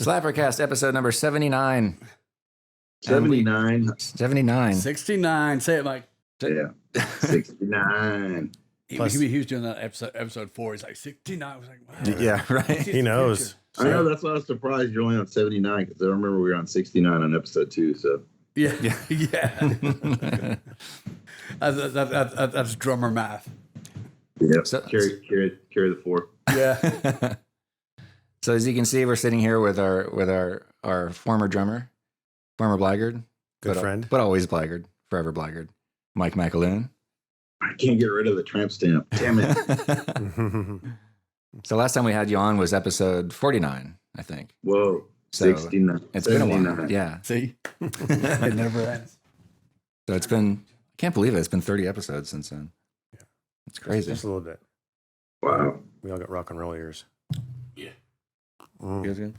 Slappercast episode number 79. 79. 79. 69. Say it, Mike. Yeah. 69. He was doing that episode 4. He's like, 69. I was like, wow. Yeah, right. He knows. I know, that's why I was surprised you're only on 79, because I remember we were on 69 on episode 2, so. Yeah. That's drummer math. Yep. So- carry the 4. Yeah. So as you can see, we're sitting here with our former drummer, former Blaggard. Good friend. But always Blaggard, forever Blaggard, Mike McAloon. I can't get rid of the Tramp Stamp. Damn it. So last time we had you on was episode 49, I think. Whoa. So 69. It's been a 79. while. Yeah. See? It never ends. So it's been, I can't believe it. It's been 30 episodes since then. Yeah. It's crazy. Just a little bit. Wow. We all got rock and roll ears. Yeah. Feels good.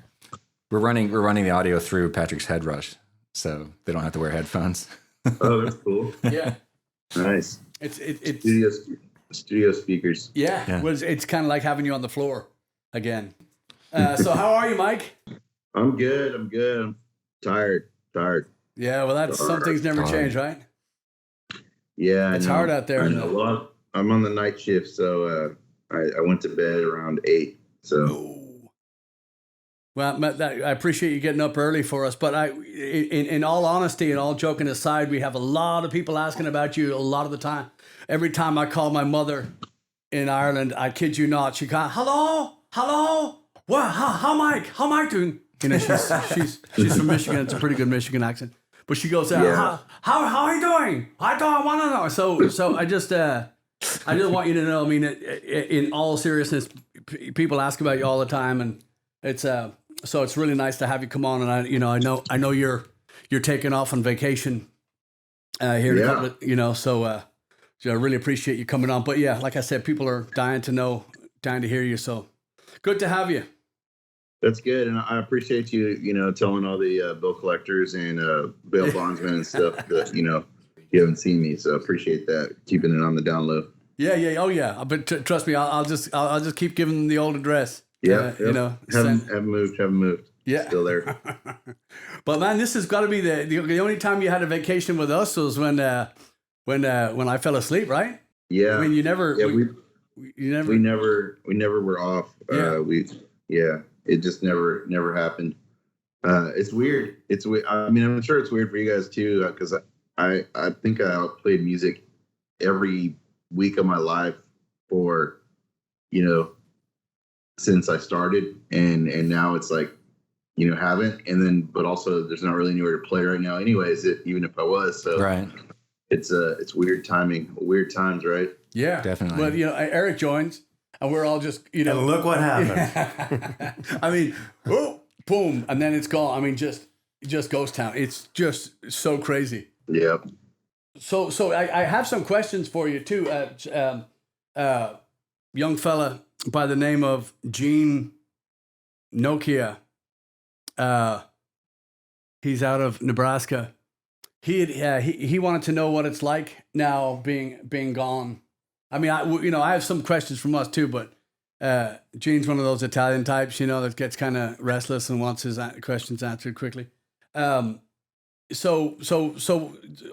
We're running the audio through Patrick's head rush, so they don't have to wear headphones. Oh, that's cool. Yeah. Nice. It's Studio speakers. yeah. Well, it's kind of like having you on the floor again. So how are you, Mike? I'm good. I'm tired. Yeah, well, some things never change, right? Yeah, It's I know. hard out there. I know. Well, I'm on the night shift, so I went to bed around 8. So Oh. Well, Matt, I appreciate you getting up early for us, but in all honesty and all joking aside, we have a lot of people asking about you a lot of the time. Every time I call my mother in Ireland, I kid you not, she goes, hello, well, how Mike doing? You know, she's from Michigan. It's a pretty good Michigan accent, but she goes, Yeah. how are you doing? I don't want to know. So I just want you to know. I mean, in all seriousness, people ask about you all the time, and it's so it's really nice to have you come on. And I know you're taking off on vacation here in a couple of, so I really appreciate you coming on. But yeah, like I said, people are dying to hear you. So good to have you. that's good, and I appreciate you. Telling all the bill collectors and bail bondsmen and stuff that you haven't seen me. So I appreciate that, keeping it on the down low. Yeah. Oh yeah. But trust me, I'll just keep giving them the old address. Yeah. Haven't moved. Yeah. Still there. But man, this has got to be the only time you had a vacation with us was when I fell asleep, right? Yeah. I mean, you never. Yeah, we never were off. Yeah. It just never happened. It's weird. It's weird. I mean, I'm sure it's weird for you guys too, because I think I played music every week of my life for, since I started, and now it's like, haven't, and then, but also there's not really anywhere to play right now anyways, even if I was, so Right. It's weird timing, weird times, right? Yeah, Definitely. But Eric joins, and we're all just And look what happened. I mean, oh, boom, and then it's gone. I mean, just ghost town. It's just so crazy. Yeah. So I have some questions for you too. Young fella by the name of Gene Nokia. He's out of Nebraska. He wanted to know what it's like now being gone. I mean, I have some questions from us too, but Gene's one of those Italian types, that gets kind of restless and wants his questions answered quickly. So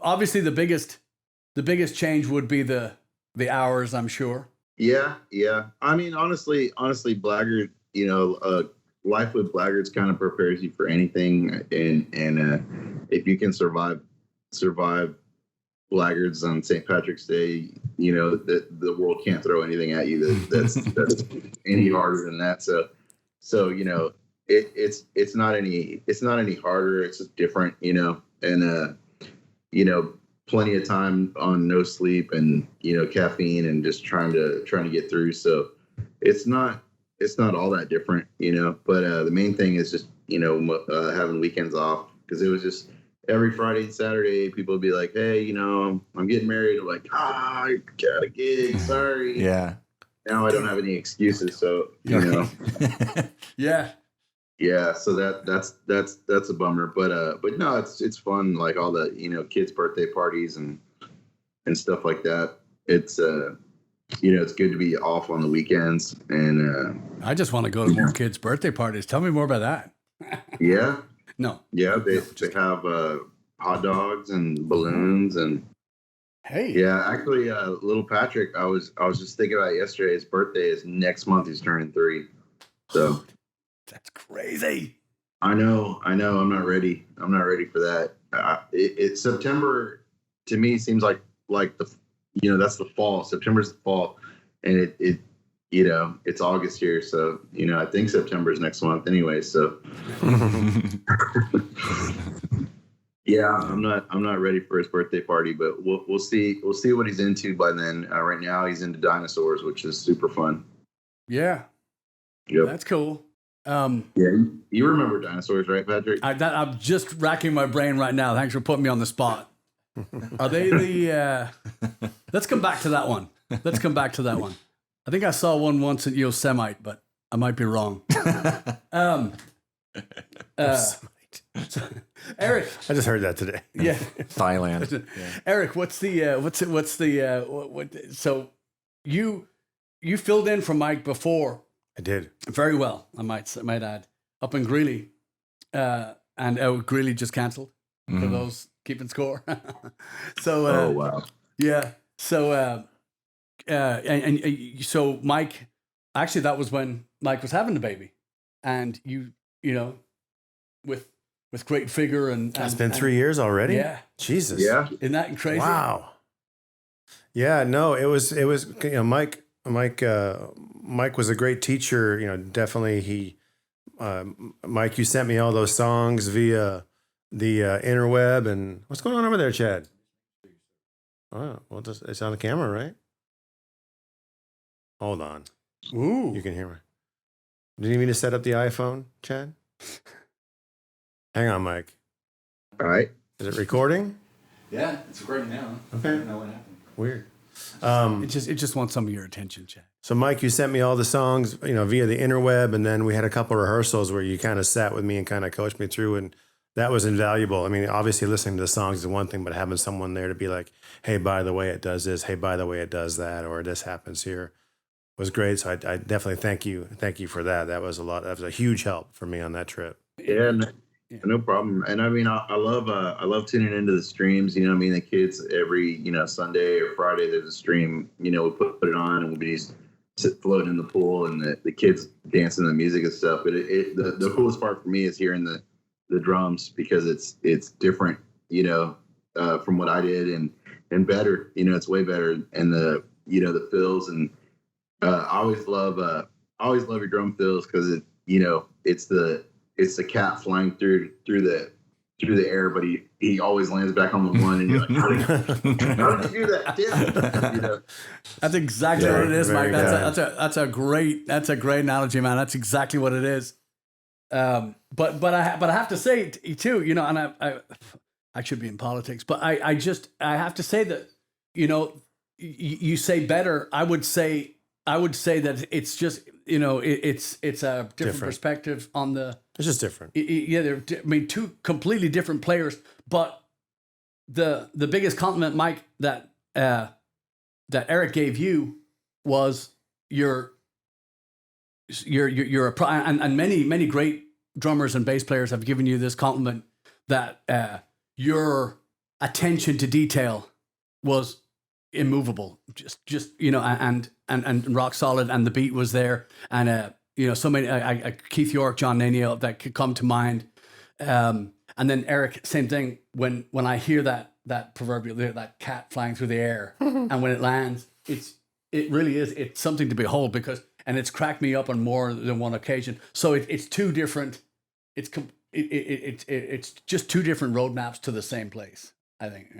obviously the biggest change would be the hours, I'm sure. Yeah. I mean, honestly, Blaggard, life with Blaggards kind of prepares you for anything, and if you can survive Blaggards on St. Patrick's Day, that the world can't throw anything at you that's any harder than that. So it's not any harder. It's just different, and plenty of time on no sleep and caffeine and just trying to get through. So it's not all that different, but the main thing is just having weekends off, because it was just every Friday and Saturday people would be like, hey, I'm getting married. I'm like, I got a gig, sorry. Yeah. Now I don't have any excuses, so Yeah. So that's a bummer, but no, it's fun, like all the kids' birthday parties and stuff like that. It's it's good to be off on the weekends, and I just want to go to more kids' birthday parties. Tell me more about that. Yeah, No. yeah. They have hot dogs and balloons and Hey. yeah. Actually, little Patrick, I was just thinking about it yesterday. His birthday is next month. He's turning 3. So That's crazy. I know. I'm not ready. I'm not ready for that. It's September to me seems like the that's the fall. September's the fall, and it it's August here, so I think September is next month anyway. So yeah, I'm not ready for his birthday party, but we'll see what he's into by then. Right now he's into dinosaurs, which is super fun. Yeah. Yep. That's cool. Yeah, you remember dinosaurs, right, Patrick? I'm just racking my brain right now. Thanks for putting me on the spot. Are they the? Let's come back to that one. I think I saw one once at Yosemite, but I might be wrong. Eric, I just heard that today. yeah, Thailand. Yeah. Eric, so you filled in for Mike before. I did. Very well, I might add, up in Greeley, and Greeley just cancelled for those keeping score. So, Oh wow. yeah. So, so Mike, actually, that was when Mike was having the baby, and you know, with great figure and It's been 3 years already. Yeah, Jesus. Yeah. isn't that crazy? Wow. Yeah. No, it was. Mike was a great teacher. Definitely Mike, you sent me all those songs via the interweb. And what's going on over there, Chad? Oh, well, it's on the camera, right? Hold on. Ooh, You can hear me. Do you need me to set up the iPhone, Chad? Hang on, Mike. All right. Is it recording? Yeah, it's recording now. Okay. I don't know what happened. Weird. it just wants some of your attention, Chad. So, Mike, you sent me all the songs, via the interweb, and then we had a couple of rehearsals where you kind of sat with me and kind of coached me through, and that was invaluable. I mean, obviously, listening to the songs is one thing, but having someone there to be like, "Hey, by the way, it does this. Hey, by the way, it does that," or "This happens here," was great. So, I definitely thank you for that. That was a huge help for me on that trip. Yeah, no problem. And I mean, I love tuning into the streams. The kids every Sunday or Friday there's a stream. We put it on and we'll be floating in the pool and the kids dancing the music and stuff. But the coolest part for me is hearing the drums because it's different. From what I did and better. It's way better. And the fills and I always love your drum fills because it's the cat flying through the air, but he always lands back on the one, and you're like, how did you do that? Yeah. That's exactly what it is, Mike. That's a great analogy, man. That's exactly what it is. But I have to say too, and I should be in politics, but I have to say that you say better. I would say that it's just it's a different perspective on the. It's just different. Yeah, they're two completely different players. But the biggest compliment, Mike, that Eric gave you was you're a pro, and many great drummers and bass players have given you this compliment that your attention to detail was immovable, just and rock solid, and the beat was there, and so many Keith York, John Nania that could come to mind, and then Eric, same thing. When I hear that proverbial that cat flying through the air, and when it lands, it really is something to behold because it's cracked me up on more than one occasion. So it's two different. It's just two different roadmaps to the same place. I think.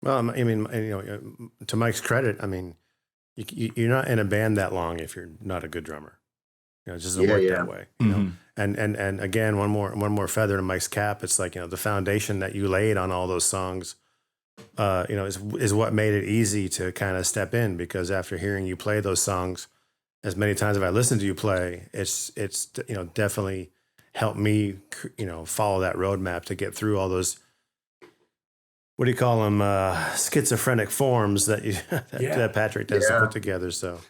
Well, I mean, to Mike's credit, I mean, you're not in a band that long if you're not a good drummer. It just doesn't work that way. And again, one more feather to Mike's cap. It's like the foundation that you laid on all those songs, is what made it easy to kind of step in. Because after hearing you play those songs as many times as I listened to you play, it's definitely helped me follow that roadmap to get through all those. What do you call them? Schizophrenic forms that that Patrick tends to put together. So,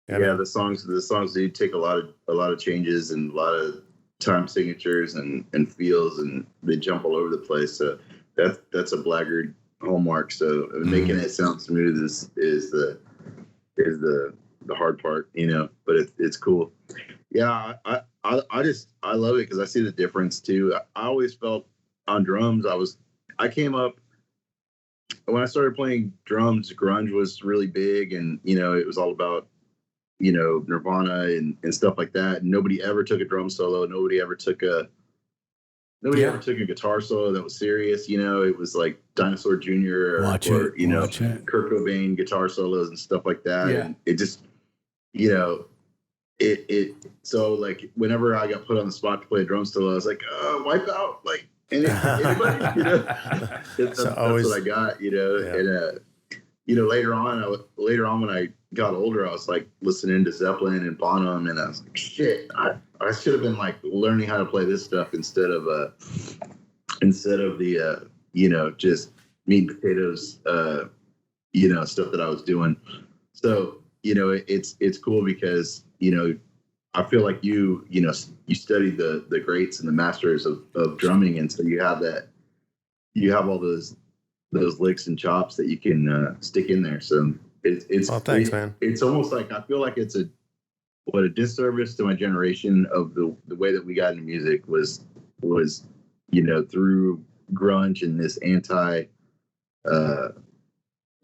the songs do take a lot of changes and a lot of time signatures and feels, and they jump all over the place. So that's a Blaggard hallmark. So making it sound smooth is the hard part, you know. But it's cool. Yeah, I love it because I see the difference too. I always felt on drums, I came up when I started playing drums, grunge was really big, and you know, it was all about, you know, Nirvana and stuff like that. Nobody ever took a drum solo. Nobody ever took a guitar solo that was serious. You know, it was like Dinosaur Jr. or you know, Kurt Cobain guitar solos and stuff like that. Yeah. And it just, you know, so like whenever I got put on the spot to play a drum solo, I was like, wipe out, like anybody, you know. That's what I got, you know. Yeah. And you know, later on when I got older, I was like listening to Zeppelin and Bonham, and I was like, shit, I should have been like learning how to play this stuff instead of the you know, just meat and potatoes you know, stuff that I was doing. So, you know, it's cool because, you know, I feel like you know, you study the greats and the masters of drumming, and so you have all those licks and chops that you can stick in there. So it's thanks, man. It's almost like I feel like it's a disservice to my generation of the way that we got into music was, you know, through grunge and this anti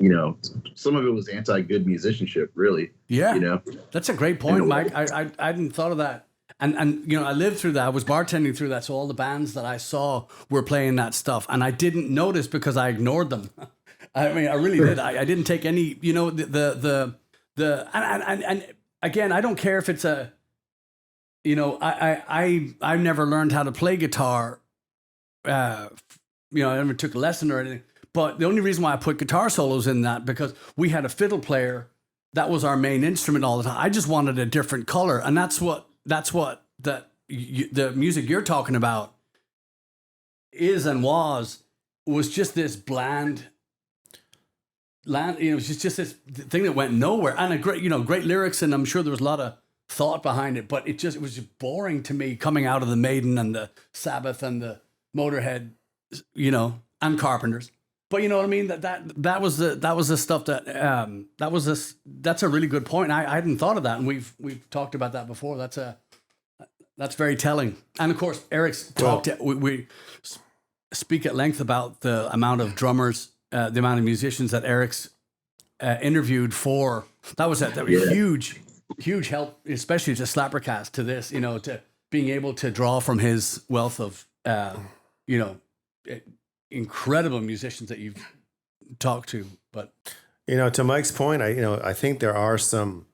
you know, some of it was anti-good musicianship, really. Yeah, you know, that's a great point, Mike. I hadn't thought of that, and you know, I lived through that. I was bartending through that, so all the bands that I saw were playing that stuff, and I didn't notice because I ignored them. I mean, I really did. I didn't take any. You know, the and again, I don't care if it's a. You know, I never learned how to play guitar. You know, I never took a lesson or anything. But the only reason why I put guitar solos in that, because we had a fiddle player that was our main instrument all the time. I just wanted a different color, and that's what the music you're talking about is and was just this bland. You know, it was just this thing that went nowhere, and a great lyrics, and I'm sure there was a lot of thought behind it, but it was just boring to me coming out of the Maiden and the Sabbath and the Motorhead, you know, and Carpenters. But you know what I mean? That was the stuff that's a really good point. I hadn't thought of that, and we've talked about that before. That's very telling. And of course, Eric's talked. We speak at length about the amount of drummers, the amount of musicians that Eric's interviewed for. That was huge help, especially to Slappercast, to this, you know, to being able to draw from his wealth of, you know, incredible musicians that you've talked to. But you know, to Mike's point, I think there are some.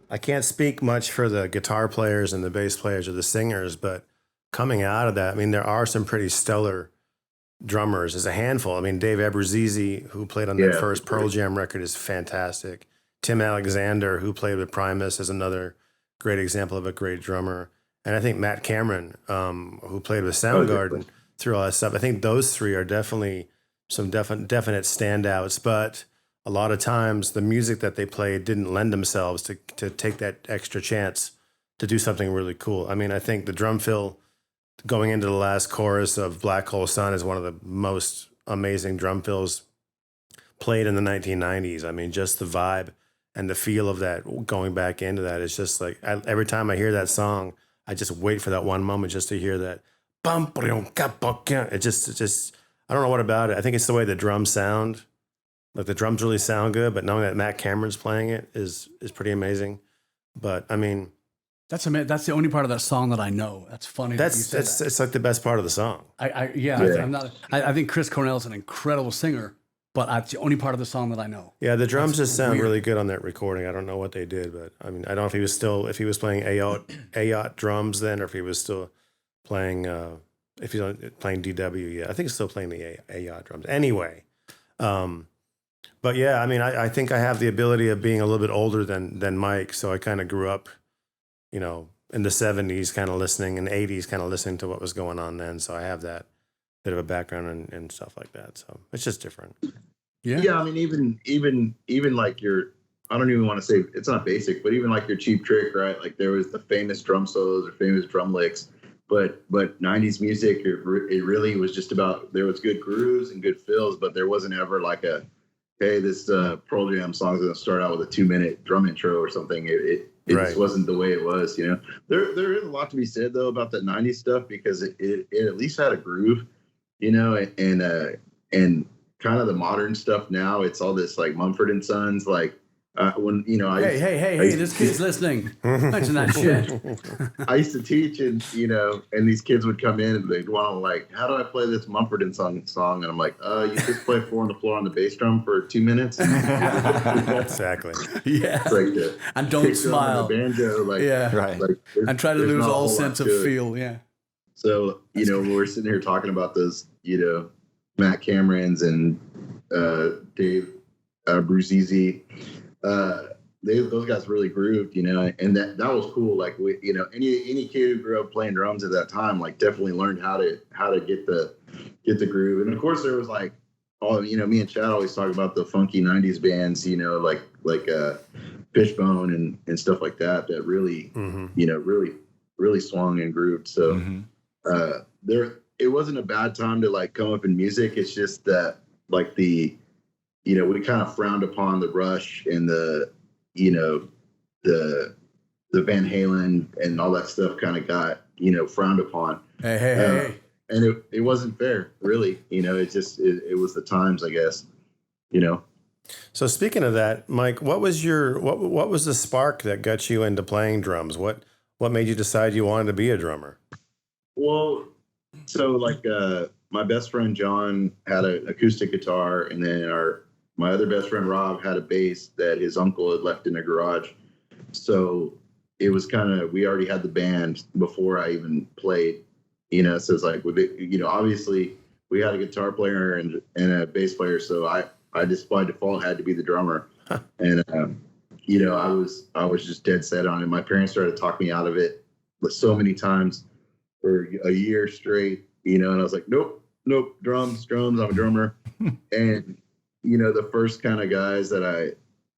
I can't speak much for the guitar players and the bass players or the singers, but coming out of that, I mean, there are some pretty stellar drummers. There's a handful. I mean, Dave Abruzzese, who played on that first Pearl Jam record, is fantastic. Tim Alexander, who played with Primus, is another great example of a great drummer. And I think Matt Cameron, who played with Soundgarden through all that stuff, I think those three are definitely some definite standouts. But a lot of times the music that they played didn't lend themselves to take that extra chance to do something really cool. I mean, I think the drum fill going into the last chorus of Black Hole Sun is one of the most amazing drum fills played in the 1990s. I mean, just the vibe and the feel of that going back into that is just like, every time I hear that song, I just wait for that one moment just to hear that. It just, I don't know what about it. I think it's the way the drums sound. Like the drums really sound good, but knowing that Matt Cameron's playing it is pretty amazing. But I mean, that's the only part of that song that I know. That's funny. It's like the best part of the song. I think Chris Cornell's an incredible singer, but it's the only part of the song that I know. Yeah, the drums just sound really good on that recording. I don't know what they did, but I mean, I don't know if he was playing AOT drums then, or if he was still playing if he's playing DW. Yeah, I think he's still playing the AOT drums. Anyway, but yeah, I mean, I think I have the ability of being a little bit older than Mike, so I kind of grew up, you know, in the 70s kind of listening, and 80s kind of listening to what was going on then. So I have that bit of a background and stuff like that. So it's just different. Yeah. I mean, even like your I don't even want to say it's not basic, but even like your Cheap Trick, right? Like there was the famous drum solos or famous drum licks, but 90s music, it really was just about, there was good grooves and good fills, but there wasn't ever like a, hey, this Pearl Jam song is going to start out with a 2-minute drum intro or something. It just wasn't the way it was, you know. There is a lot to be said though about that 90s stuff, because it at least had a groove, you know, and kind of the modern stuff now, it's all this like Mumford and Sons, like when, you know, Hey, this kid's listening. Mention that shit. I used to teach, and you know, and these kids would come in and they'd want to like, how do I play this Mumford and Sons song? And I'm like, you just play 4 on the floor on the bass drum for 2 minutes. Exactly. Yeah. Like and don't smile. The banjo, like, yeah, right. Like, and try to lose all sense of feel. Yeah. So you know, when we're sitting here talking about those, you know, Matt Camerons and Dave Bruzzese, those guys really grooved, you know, and that was cool. Like we, you know, any kid who grew up playing drums at that time, like definitely learned how to get the groove. And of course there was like, you know, me and Chad always talk about the funky 90s bands, you know, like Fishbone and stuff like that really, you know, really swung and grooved. So it wasn't a bad time to like come up in music. It's just that like you know, we kind of frowned upon the Rush and the, you know, the Van Halen and all that stuff kind of got, you know, frowned upon. Hey. And it wasn't fair, really. You know, it was the times, I guess, you know. So speaking of that, Mike, what was the spark that got you into playing drums? What made you decide you wanted to be a drummer? Well, so like my best friend John had an acoustic guitar, and then my other best friend Rob had a bass that his uncle had left in the garage. So it was we already had the band before I even played, you know. So it's like, you know, obviously we had a guitar player and a bass player. So I just by default had to be the drummer. And, you know, I was just dead set on it. My parents started to talk me out of it so many times for a year straight, you know, and I was like, nope, drums, I'm a drummer. And, you know, the first kind of guys that I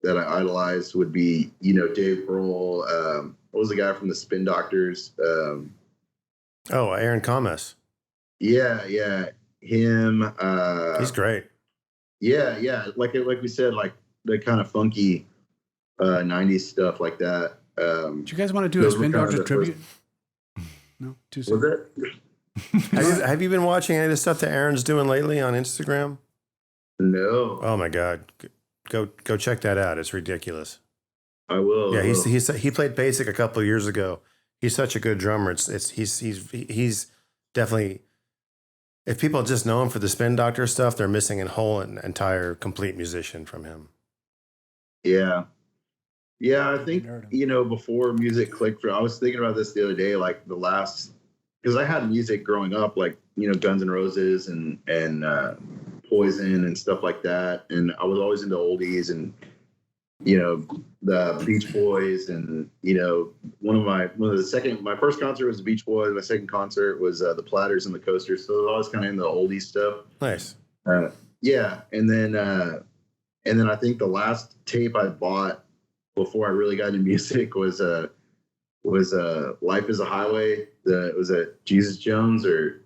idolized would be, you know, Dave Grohl. What was the guy from the Spin Doctors? Aaron Comess. Yeah, him. He's great. Yeah. Like we said, like the kind of funky 90s stuff like that. Do you guys want to do a Spin Doctors tribute? No, too soon. Was it? Have you been watching any of the stuff that Aaron's doing lately on Instagram? No. Oh my God, go check that out. It's ridiculous. I will. Yeah, he played basic a couple of years ago. He's such a good drummer. He's definitely. If people just know him for the Spin Doctor stuff, they're missing a whole entire complete musician from him. Yeah, I think, you know, before music clicked for, I was thinking about this the other day, like because I had music growing up, like, you know, Guns N' Roses and Poison and stuff like that, and I was always into oldies and, you know, the Beach Boys, and, you know, my first concert was the Beach Boys. My second concert was the Platters and the Coasters. So I was always kind of in the oldie stuff. Nice. Yeah, and then I think the last tape I bought before I really got into music was Life is a Highway. Was it Jesus Jones or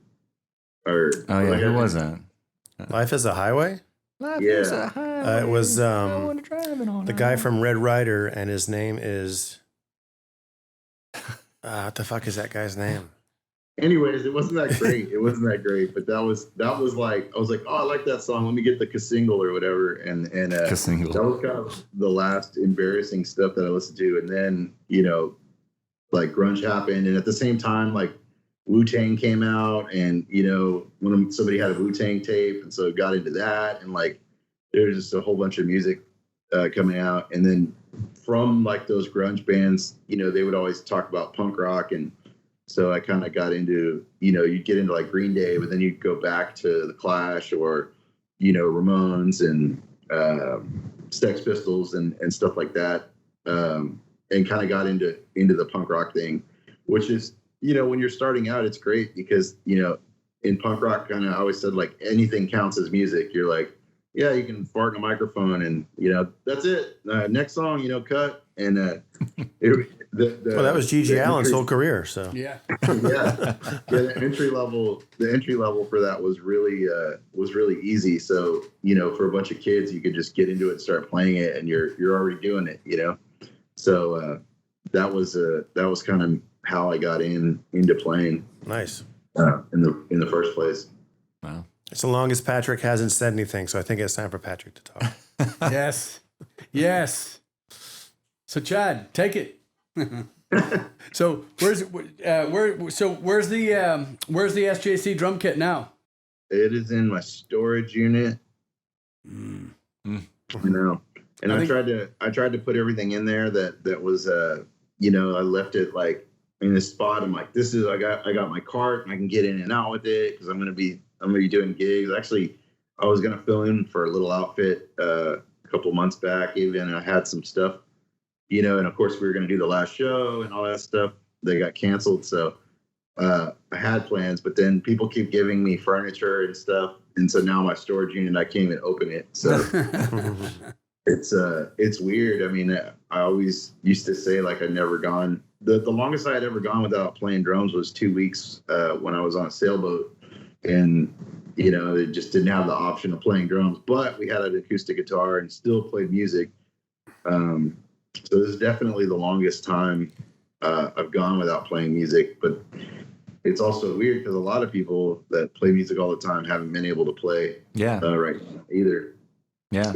oh yeah, who was that? Life is a Highway? Life Yeah. is a highway. It was I wanna drive it on the guy from Red Rider, and his name is what the fuck is that guy's name? Anyways, it wasn't that great. But that was like, I was like, oh, I like that song. Let me get the Single or whatever. And that was kind of the last embarrassing stuff that I listened to. And then, you know, like grunge happened, and at the same time, like Wu-Tang came out, and, you know, somebody had a Wu-Tang tape, and so got into that, and like there was just a whole bunch of music coming out. And then from like those grunge bands, you know, they would always talk about punk rock, and so I kind of got into, you know, you'd get into like Green Day, but then you'd go back to the Clash or, you know, Ramones and Sex Pistols and stuff like that, and kind of got into the punk rock thing, which is, you know, when you're starting out, it's great because, you know, in punk rock, kind of, I always said like anything counts as music. You're like, yeah, you can fart in a microphone and, that's it. Next song, cut. And Well, that was Gigi Allen's whole career. So Yeah. yeah. The entry level for that was really easy. So, for a bunch of kids, you could just get into it and start playing it, and you're already doing it, So that was kind of how I got into playing. nice. In the first place. Wow. It's the longest Patrick hasn't said anything, so I think it's time for Patrick to talk. Yes. So Chad, take it. So where's the SJC drum kit now? It is in my storage unit. And I tried to put everything in there that was I left it like in this spot. I'm like, I got my cart and I can get in and out with it because I'm gonna be doing gigs. Actually, I was gonna fill in for a little outfit a couple months back even, and I had some stuff, and of course we were gonna do the last show and all that stuff. They got canceled, so I had plans, but then people keep giving me furniture and stuff, and so now my storage unit, I can't even open it. So it's weird. I mean, I always used to say like I'd never gone. The longest I had ever gone without playing drums was 2 weeks when I was on a sailboat, and they just didn't have the option of playing drums. But we had an acoustic guitar and still played music. So this is definitely the longest time I've gone without playing music. But it's also weird because a lot of people that play music all the time haven't been able to play right now either. Yeah.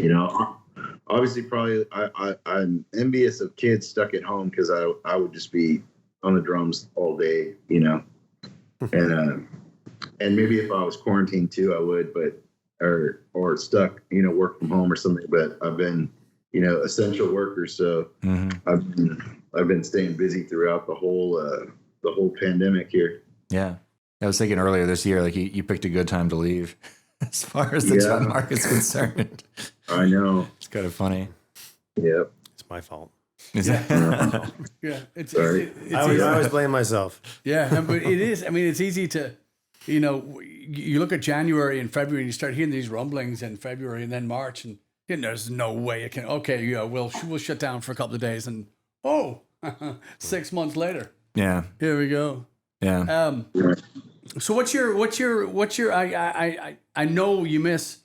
Obviously, probably I'm envious of kids stuck at home because I would just be on the drums all day, and maybe if I was quarantined too, I would, but or stuck, work from home or something. But I've been, essential worker, so I've been staying busy throughout the whole pandemic here. Yeah, I was thinking earlier this year, like you picked a good time to leave, as far as the job market's concerned. I know. It's kind of funny. Yep. It's my fault. Yeah, it's I always blame myself. Yeah, but it is. I mean, it's easy to, you look at January and February and you start hearing these rumblings in February and then March, and there's no way it can. Okay, yeah, we'll shut down for a couple of days, and 6 months later, here we go. Yeah. So what's your? I know you miss,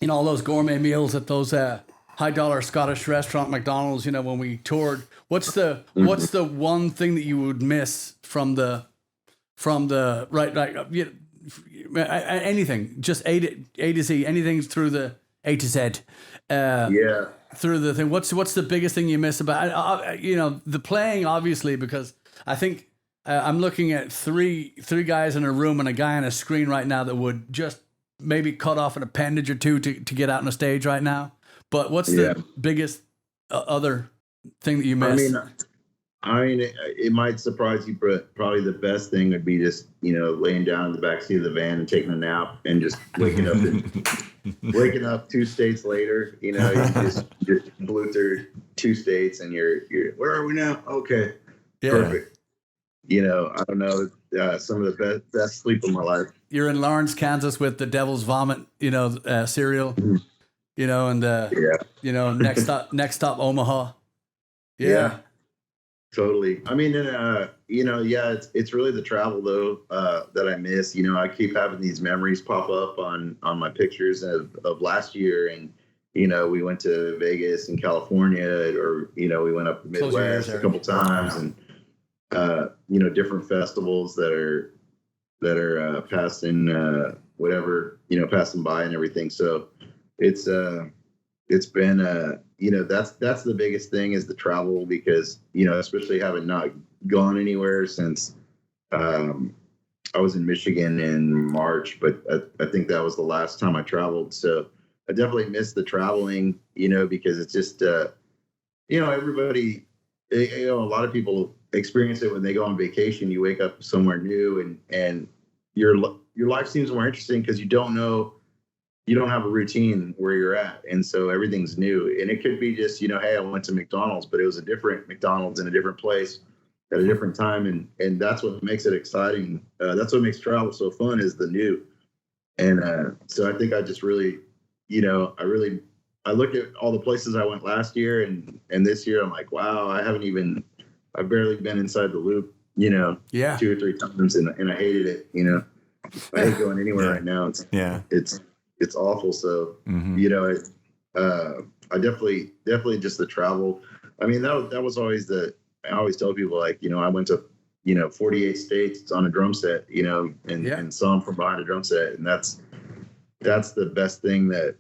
all those gourmet meals at those high dollar Scottish restaurant McDonald's. When we toured, what's the one thing that you would miss from the anything, just A to Z, anything through the A to Z. Through the thing. What's the biggest thing you miss about the playing, obviously, because I think I'm looking at three guys in a room and a guy on a screen right now that would just maybe cut off an appendage or two to get out on a stage right now. But what's the biggest other thing that you miss? I mean, it might surprise you, but probably the best thing would be just, laying down in the backseat of the van and taking a nap and just waking up 2 states later. You just blew through 2 states and you're where are we now? Okay, perfect. I don't know, some of the best sleep of my life. You're in Lawrence, Kansas with the Devil's Vomit, cereal, and next stop Omaha. Yeah. Totally. I mean, it's really the travel though that I miss. I keep having these memories pop up on my pictures of last year, and we went to Vegas and California, or we went up the Midwest a couple times, and different festivals that are passing passing by and everything. So it's been that's the biggest thing is the travel, because especially having not gone anywhere since I was in Michigan in March, but I think that was the last time I traveled. So I definitely miss the traveling, because it's just everybody, a lot of people experience it when they go on vacation. You wake up somewhere new and your life seems more interesting because you don't have a routine where you're at. And so everything's new. And it could be just, hey, I went to McDonald's, but it was a different McDonald's in a different place at a different time. And that's what makes it exciting. That's what makes travel so fun, is the new. And so I think I just really I look at all the places I went last year and this year, I'm like, wow, I've barely been inside the loop, Yeah. 2 or 3 times, and I hated it. I hate going anywhere right now. It's awful. So, I definitely just the travel. I mean, that was always I always tell people, like, I went to, 48 states on a drum set, and saw them from behind a drum set. And that's the best thing that,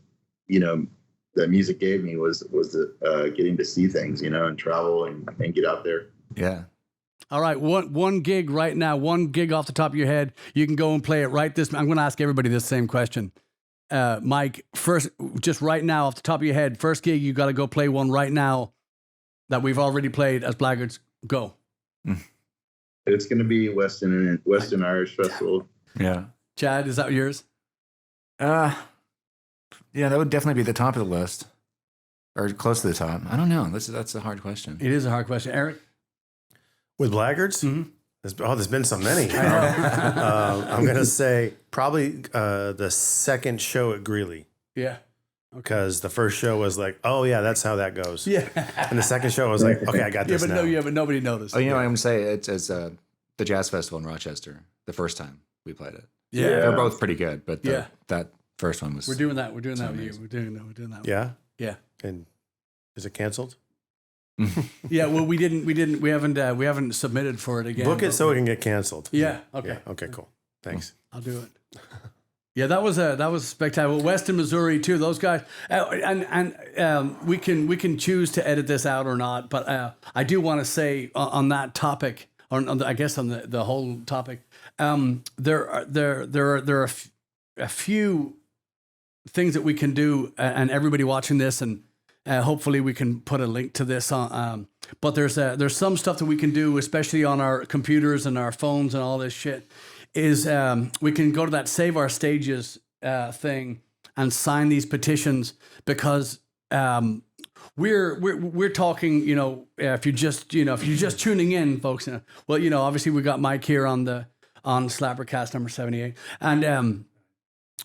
that music gave me was getting to see things, and travel and get out there. Yeah. All right, one gig right now, one gig off the top of your head. You can go and play it right this. I'm going to ask everybody this same question. Mike, first, just right now off the top of your head, first gig, you got to go play one right now that we've already played as Blaggards. Go. It's going to be Weston Irish Festival. Yeah. Chad, is that yours? Yeah, that would definitely be the top of the list, or close to the top. I don't know. That's a hard question. It is a hard question, Eric. With Blaggards? Mm-hmm. There's been so many. I'm going to say probably the second show at Greeley. Yeah. Because the first show was like, oh, yeah, that's how that goes. Yeah. And the second show was like, okay, I got this now. But nobody noticed. Oh, I'm going to say it's the Jazz Festival in Rochester, the first time we played it. Yeah. They're both pretty good, but Yeah. that first one was... We're doing that. We're doing that with you. amazing. We're doing that. Yeah? Yeah. And is it canceled? Yeah. Well, we haven't submitted for it again. Book it so it can get canceled. Yeah. Okay. Yeah. Okay, cool. Thanks. I'll do it. Yeah, that was spectacular. Western Missouri too. Those guys, we can choose to edit this out or not. But I do want to say on that topic, or I guess on the whole topic, there are a few things that we can do, and everybody watching this, and hopefully we can put a link to this on. But there's some stuff that we can do, especially on our computers and our phones and all this shit. Is we can go to that Save Our Stages thing and sign these petitions, because we're talking, if you're just tuning in, folks, well, obviously we got Mike here on Slappercast number 78, and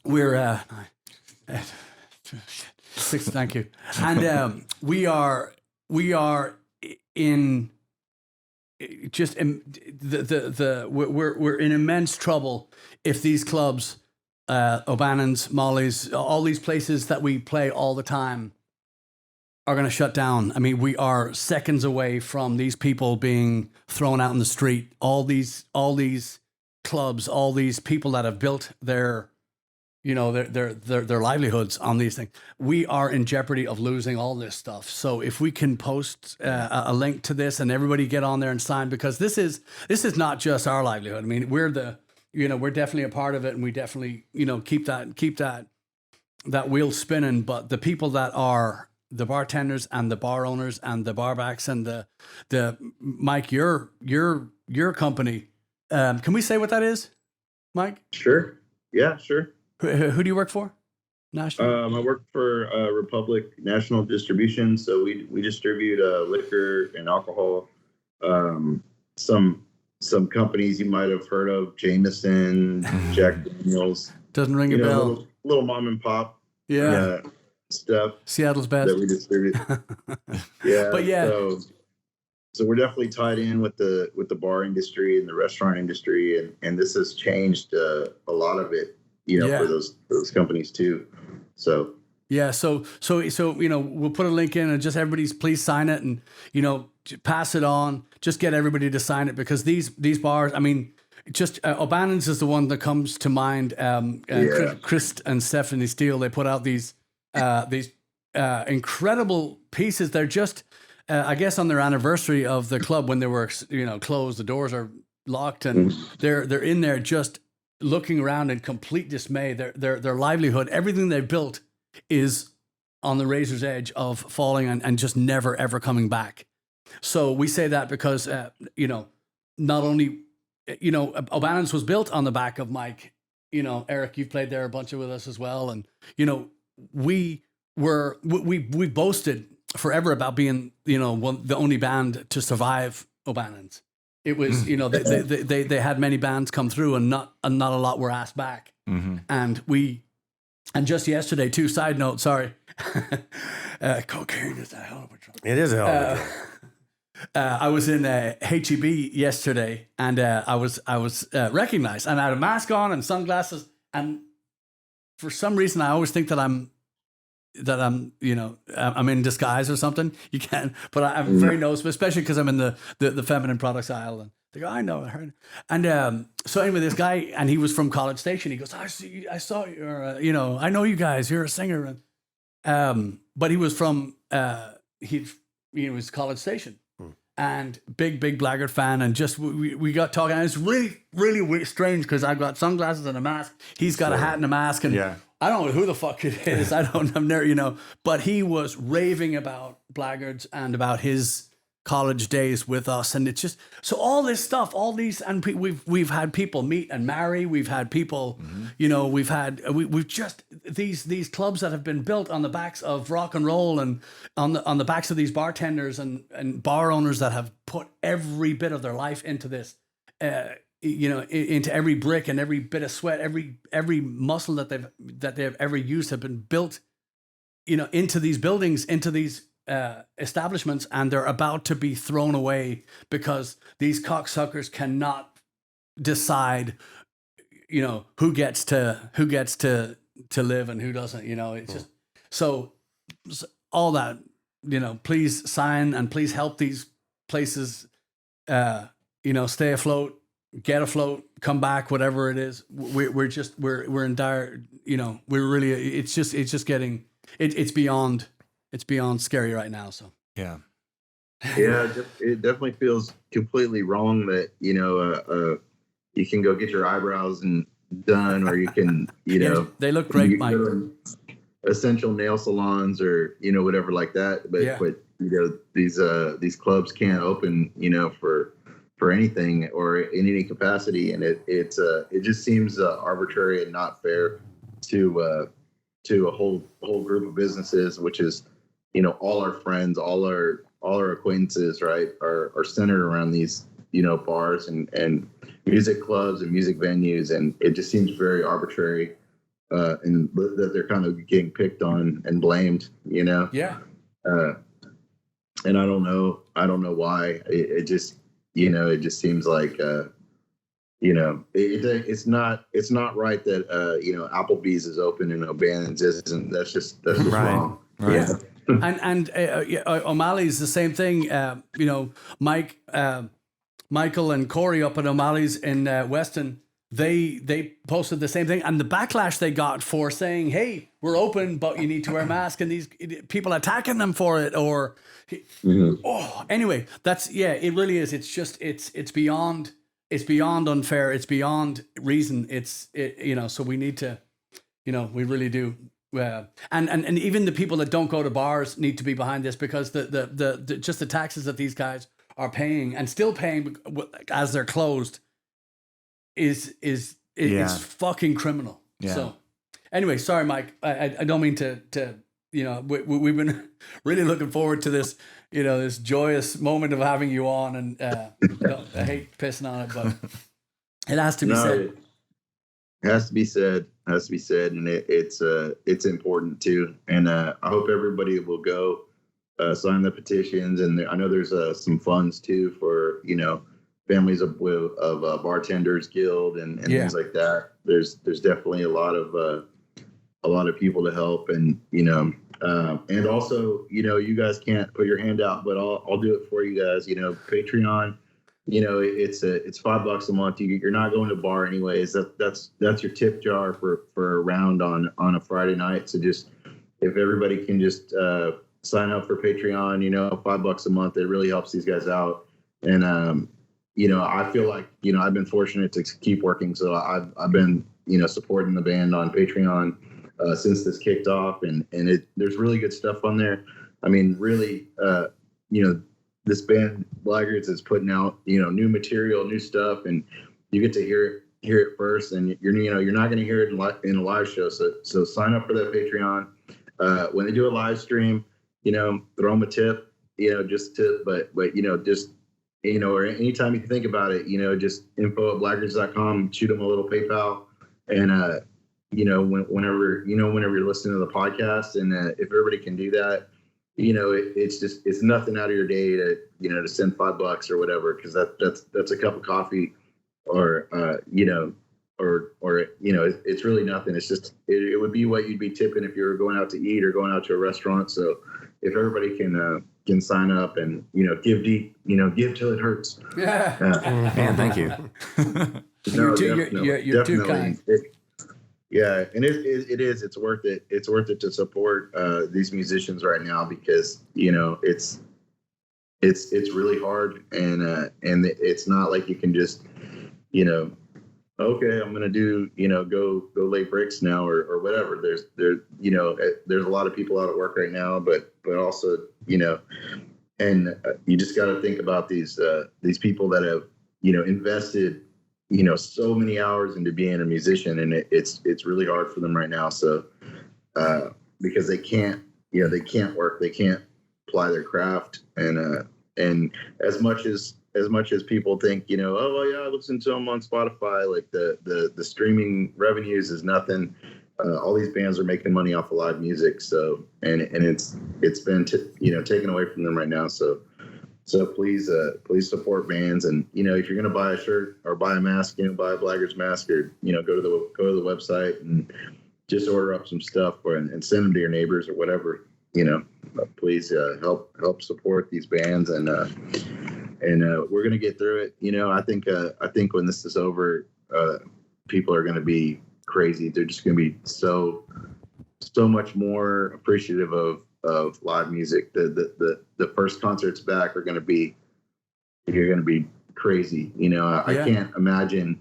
we're thank you, and we are in just we're in immense trouble if these clubs, O'Bannon's, Molly's, all these places that we play all the time are going to shut down. I mean, we are seconds away from these people being thrown out in the street. All these clubs, all these people that have built their livelihoods on these things. We are in jeopardy of losing all this stuff. So if we can post a link to this and everybody get on there and sign, because this is not just our livelihood. I mean, we're definitely a part of it, and we definitely, keep that wheel spinning. But the people that are the bartenders and the bar owners and the barbacks and the Mike, your company, can we say what that is, Mike? Sure. Yeah, sure. Who do you work for? National? I work for Republic National Distribution, so we distribute liquor and alcohol. Some companies you might have heard of: Jameson, Jack Daniels. Doesn't ring a bell. Little mom and pop. Yeah. Stuff. Seattle's best. That we distribute. Yeah. But yeah. So we're definitely tied in with the bar industry and the restaurant industry, and this has changed a lot of it. For those companies too. So yeah, so we'll put a link in, and just everybody's please sign it, and pass it on. Just get everybody to sign it, because these bars. I mean, just O'Bannon's is the one that comes to mind. Chris and Stephanie Steele, they put out these incredible pieces. They're just I guess on their anniversary of the club, when they were closed, the doors are locked, and they're in there just looking around in complete dismay. Their livelihood, everything they've built, is on the razor's edge of falling and just never ever coming back. So we say that because not only O'Bannon's was built on the back of Mike. Eric, you've played there a bunch with us as well, and we boasted forever about being the only band to survive O'Bannon's. It was, they had many bands come through, and not a lot were asked back. Mm-hmm. And we And just yesterday, too, side note, sorry. Cocaine is a hell of a drug. It is a hell of a drug. I was in HEB yesterday, and I was recognized, and I had a mask on and sunglasses, and for some reason I always think that I'm I'm in disguise or something. You can't, but I'm very noticeable, especially because I'm in the feminine products aisle, and they go, I know, I heard. And so anyway, this guy, and he was from College Station. He goes, I saw you, or I know you guys. You're a singer, and but he was from he was College Station. And big Blaggard fan, and just we got talking. And it's really strange because I've got sunglasses and a mask. He's got a hat and a mask, and I don't know who the fuck it is. I've never, but he was raving about Blaggards and about his college days with us, and it's just so all this stuff, all these, and we've had people meet and marry. We've had people, we've just these clubs that have been built on the backs of rock and roll, and on the backs of these bartenders and bar owners that have put every bit of their life into this, into every brick and every bit of sweat, every muscle that they've ever used have been built, into these buildings, into these establishments, and they're about to be thrown away because these cocksuckers cannot decide, who gets to live and who doesn't. It's just so all that. Please sign and please help these places. Stay afloat, get afloat, come back, whatever it is. We're in dire. We're really. It's just getting. It's beyond. It's beyond scary right now. So yeah, it definitely feels completely wrong that you can go get your eyebrows done, or you can they look great, Mike. Essential nail salons or whatever like that, but these clubs can't open for anything or in any capacity, and it just seems arbitrary and not fair to a whole group of businesses, which is all our friends, all our acquaintances, right, are centered around these, bars and music clubs and music venues. And it just seems very arbitrary, and that they're kind of getting picked on and blamed, Yeah. And I don't know why. It just seems like, it's not right that, Applebee's is open and O'Bannon's isn't. That's just right. wrong. Right. Yeah. And O'Malley's the same thing. Michael and Corey up at O'Malley's in Weston, they posted the same thing, and the backlash they got for saying, "Hey, we're open, but you need to wear a mask," and these people attacking them for it, or anyway, it really is. It's just it's beyond unfair. It's beyond reason. So we need to, we really do. And even the people that don't go to bars need to be behind this, because the just the taxes that these guys are paying and still paying as they're closed is it's fucking criminal. Yeah. So anyway, sorry, Mike. I don't mean to we've been really looking forward to this this joyous moment of having you on, and I hate pissing on it, but it has to be said. It has to be said. And it's important too. And I hope everybody will go sign the petitions. And I know there's some funds too for families of bartenders guild and things like that. There's definitely a lot of people to help, and and also you guys can't put your hand out, but I'll do it for you guys. Patreon. It's $5 a month. You're not going to a bar anyways. That's your tip jar for a round on a Friday night. So just if everybody can just sign up for Patreon, $5 a month, it really helps these guys out. And I feel like I've been fortunate to keep working, so I've been supporting the band on Patreon since this kicked off, and there's really good stuff on there. I mean, really, this band Blaggards is putting out new material, new stuff, and you get to hear it first, and you're not going to hear it in a live show. So sign up for that Patreon. When they do a live stream, throw them a tip, just tip, but just or anytime you think about it, just info@blaggards.com, shoot them a little PayPal, and whenever you're listening to the podcast, and if everybody can do that, it's nothing out of your day to send $5 or whatever, because that's a cup of coffee, or it's really nothing. It's just it would be what you'd be tipping if you were going out to eat or going out to a restaurant. So if everybody can sign up and give deep, give till it hurts. Yeah, man, thank you. You're too kind. Yeah, and it is. It's worth it. It's worth it to support these musicians right now, because it's really hard, and it's not like you can just okay, I'm gonna do go lay bricks now or whatever. There's a lot of people out at work right now, but also and you just got to think about these people that have invested so many hours into being a musician, and it's really hard for them right now. So because they can't work, they can't apply their craft, and as much as people think, oh well, yeah, I listen to them on Spotify, like the streaming revenues is nothing. All these bands are making money off of live music, so and it's been taken away from them right now. So please support bands, and if you're gonna buy a shirt or buy a mask, buy a Blaggards mask, or go to the website and just order up some stuff and send them to your neighbors or whatever. Please help support these bands, and we're gonna get through it. I think when this is over, people are gonna be crazy. They're just gonna be so much more appreciative of live music. The first concerts back are gonna be crazy. I can't imagine.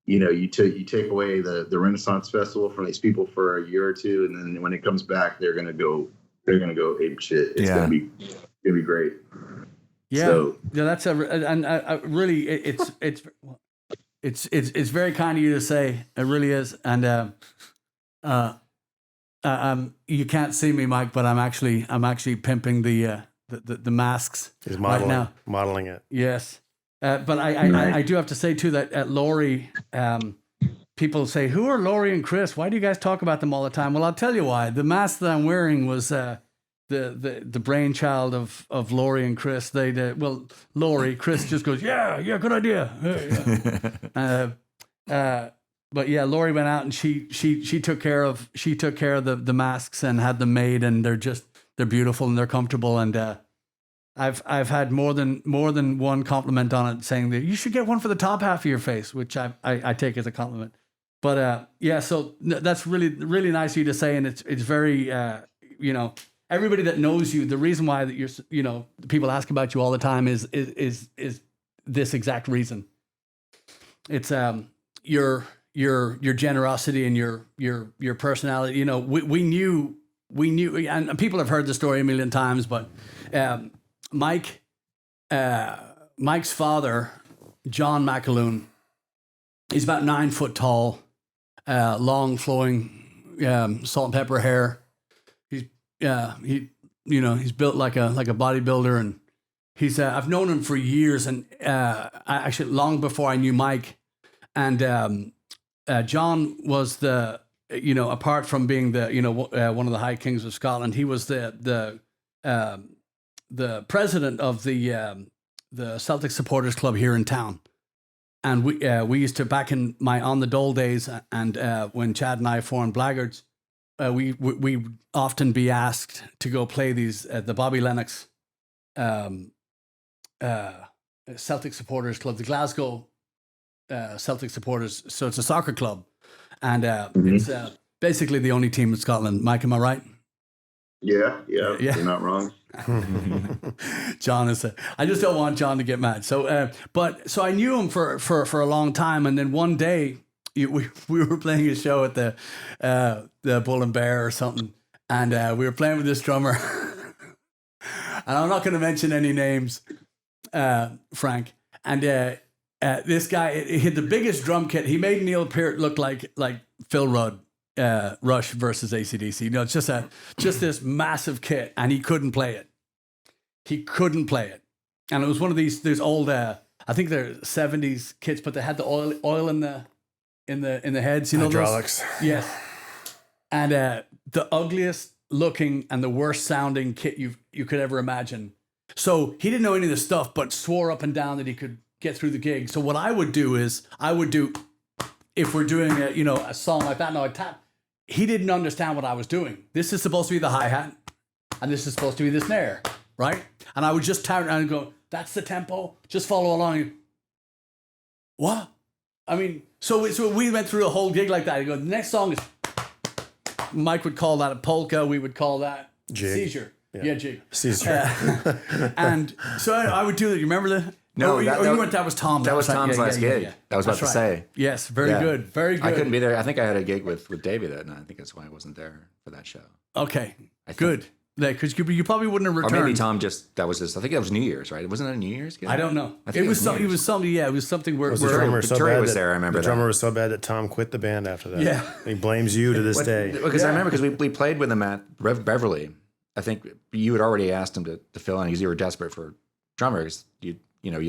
You take away the Renaissance Festival from these people for a year or two, and then when it comes back, they're gonna go ape shit. It's gonna be great. Yeah, so, that's really it's very kind of you to say. It really is, and you can't see me, Mike, but I'm actually pimping the masks. He's modeling it. Yes, but I do have to say too that at Laurie, people say, "Who are Laurie and Chris? Why do you guys talk about them all the time?" Well, I'll tell you why. The mask that I'm wearing was the brainchild of Laurie and Chris. Laurie, Chris just goes, yeah, good idea. But yeah, Laurie went out and she took care of the masks and had them made, and they're beautiful and they're comfortable, and I've had more than one compliment on it, saying that you should get one for the top half of your face, which I take as a compliment. But so that's really, really nice of you to say, and it's very everybody that knows you, the reason why that you're people ask about you all the time is this exact reason. It's your generosity and your personality. We knew, and people have heard the story a million times, but Mike's father, John McAloon, he's about 9 foot tall, long flowing salt and pepper hair. He's built like a bodybuilder, and he's I've known him for years, and actually long before I knew Mike. And John was apart from being one of the High Kings of Scotland, he was the president of the Celtic Supporters Club here in town. And we used to, back in my On the Dole days, and when Chad and I formed Blaggards, we often be asked to go play these the Bobby Lennox Celtic Supporters Club, the Glasgow Celtic Supporters. So it's a soccer club, and it's basically the only team in Scotland. Mike, am I right? Yeah, you're not wrong. John is. I just don't want John to get mad. So, so I knew him for a long time, and then one day we were playing a show at the Bull and Bear or something, and we were playing with this drummer, and I'm not going to mention any names, Frank. And this guy, he had the biggest drum kit. He made Neil Peart look like Phil Rudd. Rush versus AC/DC. It's just this massive kit, and he couldn't play it. And it was one of these old I think they're 70s kits, but they had the oil in the heads, hydraulics. Yes. and the ugliest looking and the worst sounding kit you could ever imagine. So he didn't know any of this stuff, but swore up and down that he could get through the gig. So what I would do is if we're doing a song like that, now I tap. He didn't understand what I was doing. This is supposed to be the hi-hat, and this is supposed to be the snare, right? And I would just turn around and go, that's the tempo. Just follow along. What? I mean, so we went through a whole gig like that. You go, the next song is, Mike would call that a polka. We would call that Jig. Seizure. Yeah, jig. Seizure. And so I would do that. You remember that? No, that was Tom. That was Tom's last gig. I was about to say. Yes, very good. Very good. I couldn't be there. I think I had a gig with Davey that night. I think that's why I wasn't there for that show. Okay, good. Because you probably wouldn't have returned. Or maybe Tom I think that was New Year's, right? Wasn't it a New Year's gig? I don't know. It was something where the drummer so bad was there, I remember the drummer was so bad that Tom quit the band after that. Yeah. He blames you to this day. Because I remember we played with him at Beverly. I think you had already asked him to fill in because you were desperate for drummers. You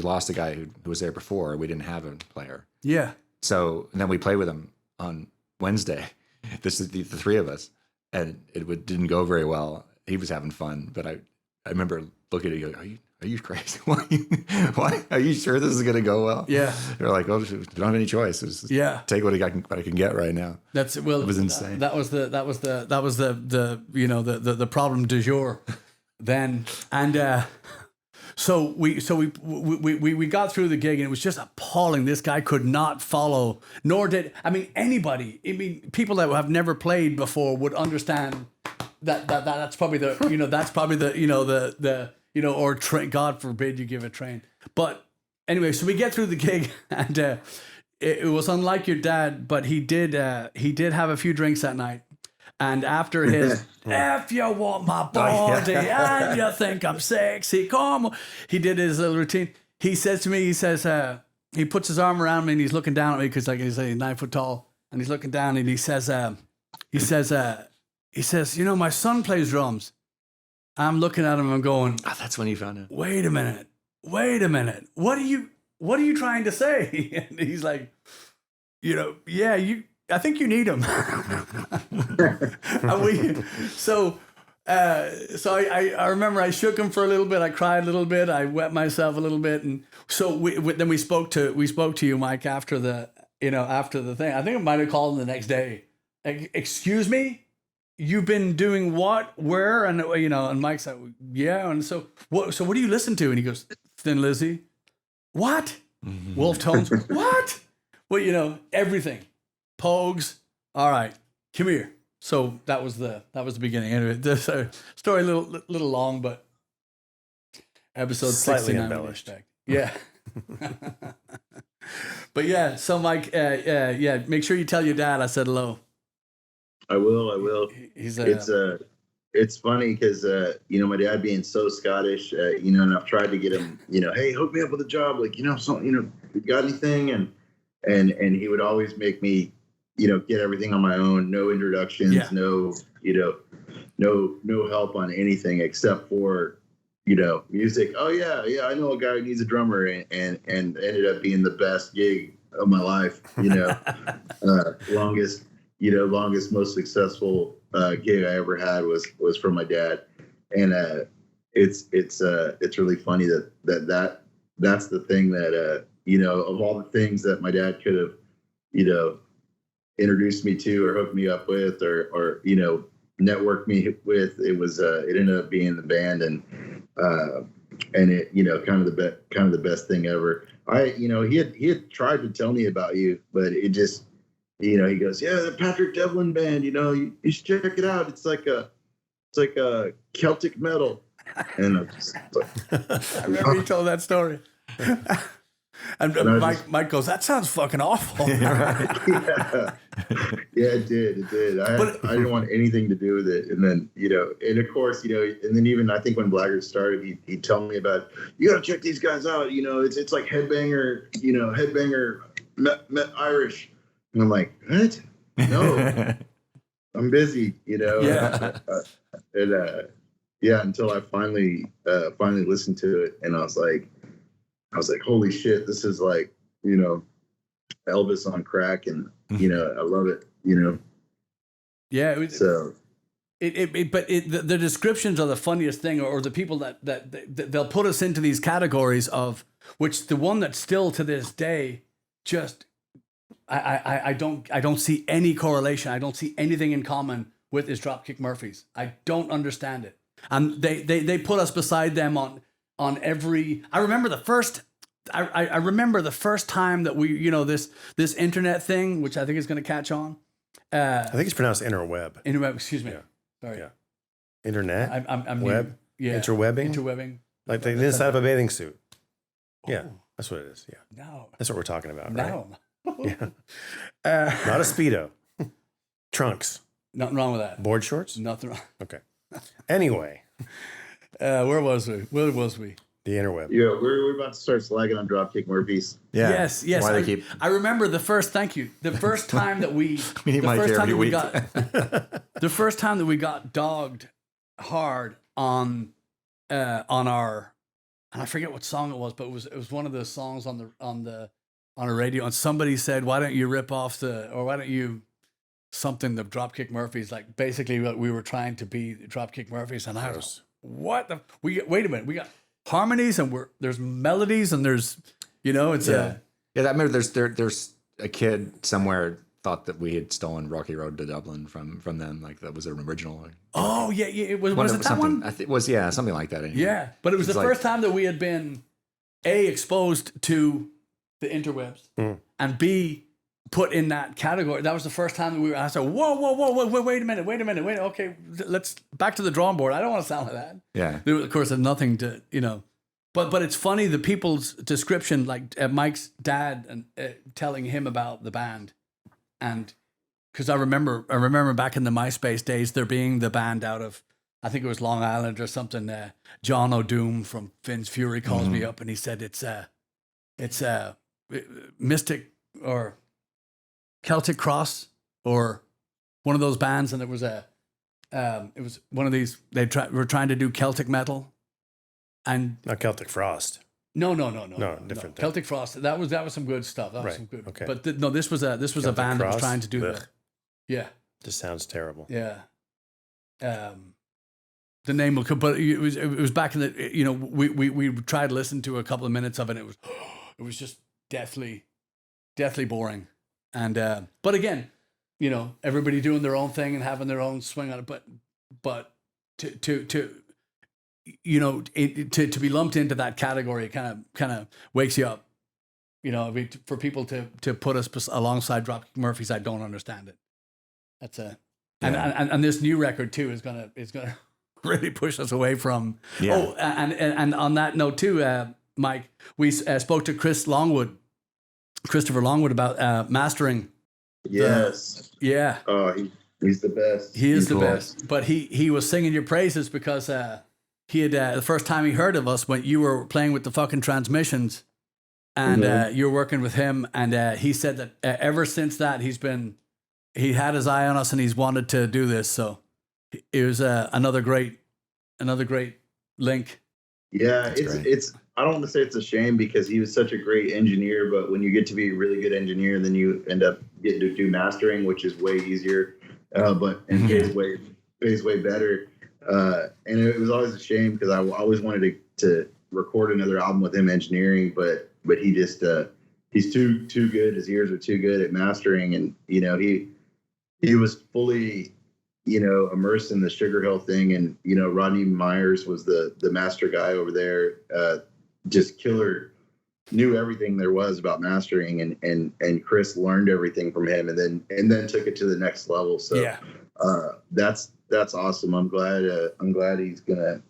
lost a guy who was there before. We didn't have a player. Yeah. So and then we played with him on Wednesday. This is the three of us, and it didn't go very well. He was having fun, but I remember looking at you. Are you crazy? Why? Are you sure this is going to go well? Yeah. They're like, well, we don't have any choice. Just take what I can get right now. It was insane. That was the problem du jour then, and so we got through the gig and it was just appalling. This guy could not follow, nor did anybody. People that have never played before would understand that's probably or train. God forbid you give a train. But anyway, so we get through the gig and it was unlike your dad, but he did have a few drinks that night. And after his, if you want my body and you think I'm sexy, come on. He did his little routine. He says to me, he puts his arm around me and he's looking down at me because he's 9 foot tall. And he's looking down and he says, my son plays drums. I'm looking at him and I'm going, that's when he found out. Wait a minute. What are you trying to say? And he's like, I think you need him. I remember I shook him for a little bit. I cried a little bit. I wet myself a little bit. And so then we spoke to you, Mike, after the thing. I think I might've called him the next day. Excuse me? You've been doing what, where? And, and Mike's like, yeah. And so what do you listen to? And he goes, Thin Lizzy. What? Mm-hmm. Wolf Tones. What? Well, everything. Pogues. All right, come here. So that was the beginning. Anyway, this story a little long, but episode slightly 69 embellished. Yeah. But yeah, so Mike, make sure you tell your dad I said hello. I will. It's funny because my dad being so Scottish, and I've tried to get him, hey, hook me up with a job, something, you got anything, and he would always make me, get everything on my own, no introductions, no help on anything except for, music. Oh yeah, I know a guy who needs a drummer, and ended up being the best gig of my life. Longest, most successful gig I ever had was from my dad, and it's really funny that's the thing that of all the things that my dad could have introduced me to or hooked me up with or networked me with, it ended up being the band, and it kind of the best thing ever. He had tried to tell me about you, but it just he goes, yeah, the Patrick Devlin band, you should check it out. It's like a Celtic metal. And I remember you told that story. And Mike goes, that sounds fucking awful. Yeah, it did. I didn't want anything to do with it. And then, and of course, and then even I think when Blaggards started, he'd tell me about, you got to check these guys out. It's like Headbanger, Irish. And I'm like, what? No, I'm busy, Yeah. Until I finally listened to it, and I was like, holy shit, this is like, Elvis on crack, and I love it, Yeah. So The descriptions are the funniest thing, or the people that they'll put us into these categories of which the one that still to this day just I don't see any correlation. I don't see anything in common with is Dropkick Murphys. I don't understand it. And they put us beside them on every. I remember the first time that we this internet thing, which I think is going to catch on. I think it's pronounced interweb. Interweb, excuse me. Yeah. Sorry. Yeah. Internet. I'm web. new. Yeah. Interwebbing. Like the inside of a bathing suit. Yeah, that's what it is. Yeah. No. That's what we're talking about, right? No. Yeah. Not a Speedo. Trunks. Nothing wrong with that. Board shorts? Nothing wrong. Okay. Anyway. Where was we? The interweb. yeah, we're about to start slagging on Dropkick Murphys. Yeah. Yes. Why they keep. I remember the first. Thank you. The first time that we. We need my the first time every that we week. got. The first time that we got dogged hard on our, and I forget what song it was, but it was one of the songs on a radio, and somebody said, "Why don't you rip off why don't you something the Dropkick Murphys?" Like basically, we were trying to be the Dropkick Murphys, and I was what the wait a minute, we got harmonies and there's melodies and there's it's Yeah, I remember there's a kid somewhere thought that we had stolen Rocky Road to Dublin from them, like that was an original. oh yeah, it was it that something, one? I think it was something like that. Anyway. Yeah, but it was It's the like- first time that we had been exposed to the interwebs and B put in that category. That was the first time that I said, whoa, wait a minute, okay, let's back to the drawing board. I don't want to sound like that. Yeah. There, of course, there's nothing to but it's funny the people's description, like Mike's dad and telling him about the band, and because I remember back in the MySpace days there being the band out of, I think it was Long Island or something. John O'Doom from Finn's Fury calls me up and he said it's Mystic or Celtic Cross or one of those bands, and there was it was one of these. Were trying to do Celtic metal, and Not Celtic Frost. no, different thing. Celtic Frost. That was some good stuff. That was Right, some good. okay. But no, this was a Celtic band that was Frost? trying to do Ugh. that. Yeah. Just sounds terrible. Yeah. The name will come, but it was back in the, we tried to listen to a couple of minutes of it. And it was just deathly boring. And, but again, everybody doing their own thing and having their own swing on it. But to be lumped into that category, it kind of wakes you up. For people to put us alongside Dropkick Murphys, I don't understand it. That's and this new record too is gonna really push us away from. Yeah. Oh, and on that note too, Mike, we spoke to Christopher Longwood about mastering. Yes. Yeah. Oh, he's the best. He is the cool. best. But he was singing your praises because he had the first time he heard of us when you were playing with the fucking transmissions, and you were working with him, and he said that ever since that he had his eye on us and he's wanted to do this. So it was another great link. Yeah, That's great. it's. I don't want to say it's a shame because he was such a great engineer, but when you get to be a really good engineer, then you end up getting to do mastering, which is way easier, but pays way better. And it was always a shame because I always wanted to record another album with him engineering, but he just he's too good. His ears are too good at mastering, and he was fully immersed in the Sugar Hill thing, and Rodney Myers was the master guy over there. Just killer, knew everything there was about mastering, and Chris learned everything from him, and then took it to the next level. So Yeah. That's awesome. I'm glad he's gonna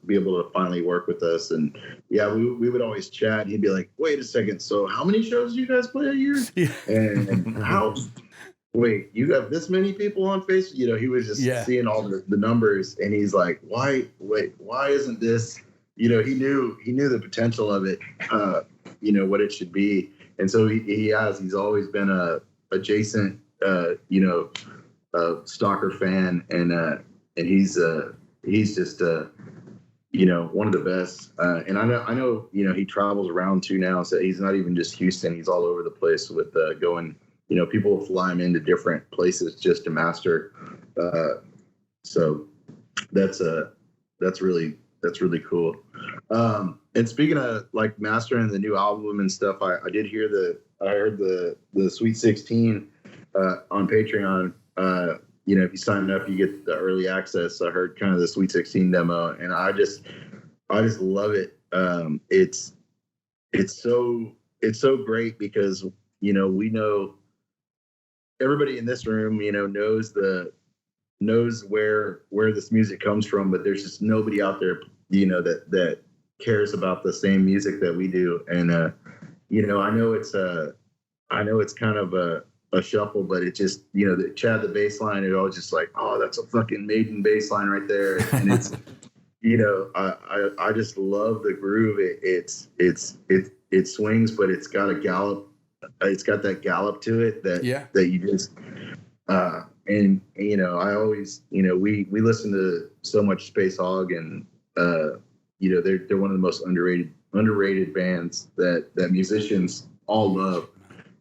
be able to finally work with us. And yeah, we would always chat. He'd be like, "Wait a second, so how many shows do you guys play a year? Yeah. And how? Wait, you got this many people on Facebook?" He was just seeing all the numbers, and he's like, "Why isn't this?" He knew the potential of it, what it should be. And so he's always been a adjacent, stalker fan. And he's just, one of the best. And I know, he travels around too now. So he's not even just Houston. He's all over the place with going people fly them into different places just to master. So that's really cool. And speaking of like mastering the new album and stuff, I heard the Sweet 16 on Patreon. If you sign up, you get the early access. I heard kind of the Sweet 16 demo, and I just love it. It's so great because we know everybody in this room knows where this music comes from, but there's just nobody out there that cares about the same music that we do. And I know it's kind of a shuffle, but it just Chad the bass line, it all just like, oh, that's a fucking Maiden bass line right there. And it's I just love the groove. It swings, but it's got a gallop. It's got that gallop to it that you just and I always we listen to so much Space Hog, and they're one of the most underrated bands that musicians all love.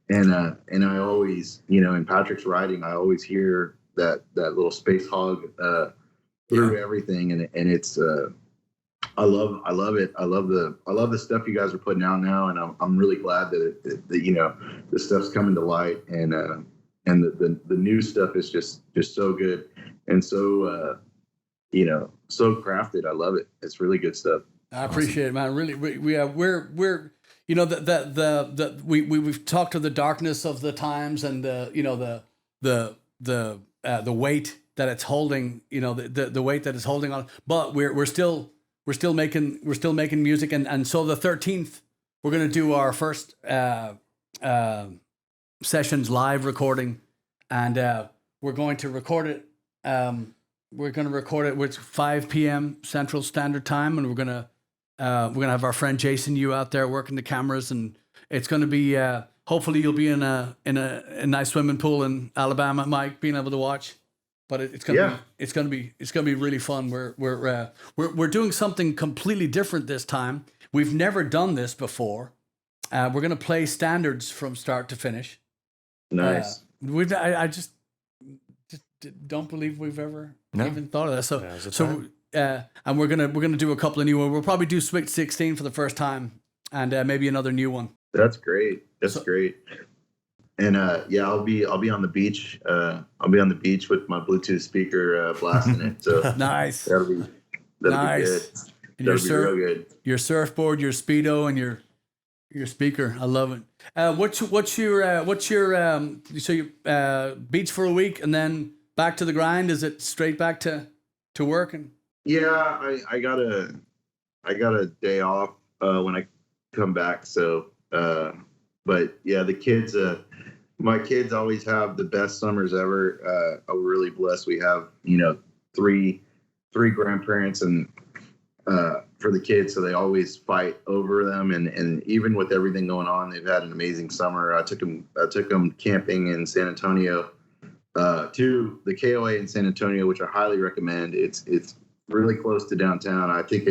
And I always, in Patrick's writing, I always hear that little Space Hog through everything, and it's I love it. I love the stuff you guys are putting out now, and I'm really glad that the stuff's coming to light, and the new stuff is just so good and so so crafted. I love it. It's really good stuff. I appreciate it, man. Really, we're we've talked to the darkness of the times and the weight that it's holding, the weight that it's holding on, but we're still making music, and so the 13th we're going to do our first sessions live recording, and we're going to record it. We're going to record it with 5 p.m. Central Standard Time, and we're gonna have our friend Jason Yu out there working the cameras, and it's going to be hopefully you'll be in a nice swimming pool in Alabama, Mike, being able to watch. But it's gonna be really fun. We're doing something completely different this time. We've never done this before. We're gonna play standards from start to finish. Nice. I just don't believe we've ever even thought of that. And we're gonna do a couple of new ones. We'll probably do Sweet 16 for the first time, and maybe another new one. That's great. That's great. And I'll be on the beach. I'll be on the beach with my Bluetooth speaker blasting it. So nice. That'll be good. And that'll be real good. Your surfboard, your Speedo, and your speaker. I love it. What's your beach for a week and then back to the grind? Is it straight back to work? And yeah, I got a day off when I come back. So, but yeah, the kids. My kids always have the best summers ever. I'm really blessed. We have, three grandparents and for the kids, so they always fight over them. And even with everything going on, they've had an amazing summer. I took them camping in San Antonio, to the KOA in San Antonio, which I highly recommend. It's really close to downtown. I think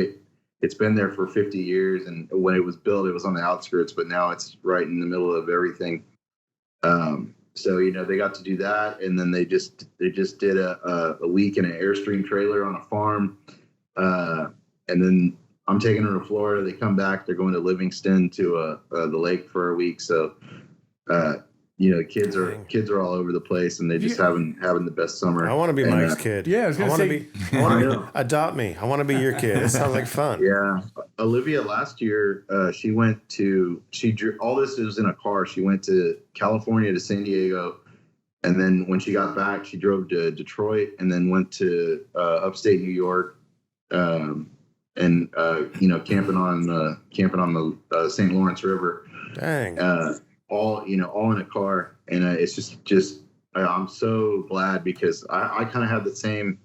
it's been there for 50 years, and when it was built, it was on the outskirts, but now it's right in the middle of everything. So they got to do that, and then they just did a week in an Airstream trailer on a farm, and then I'm taking them to Florida. They come back, they're going to Livingston to the lake for a week. So kids are all over the place, and they just having the best summer. I want to be Mike's kid. Yeah, I want to adopt me. I want to be your kid. It sounds like fun. Yeah, Olivia last year, she drew, all this was in a car. She went to California to San Diego, and then when she got back, she drove to Detroit, and then went to upstate New York, and camping on the St. Lawrence River. Dang. All in a car, and it's just I'm so glad because I kind of had the same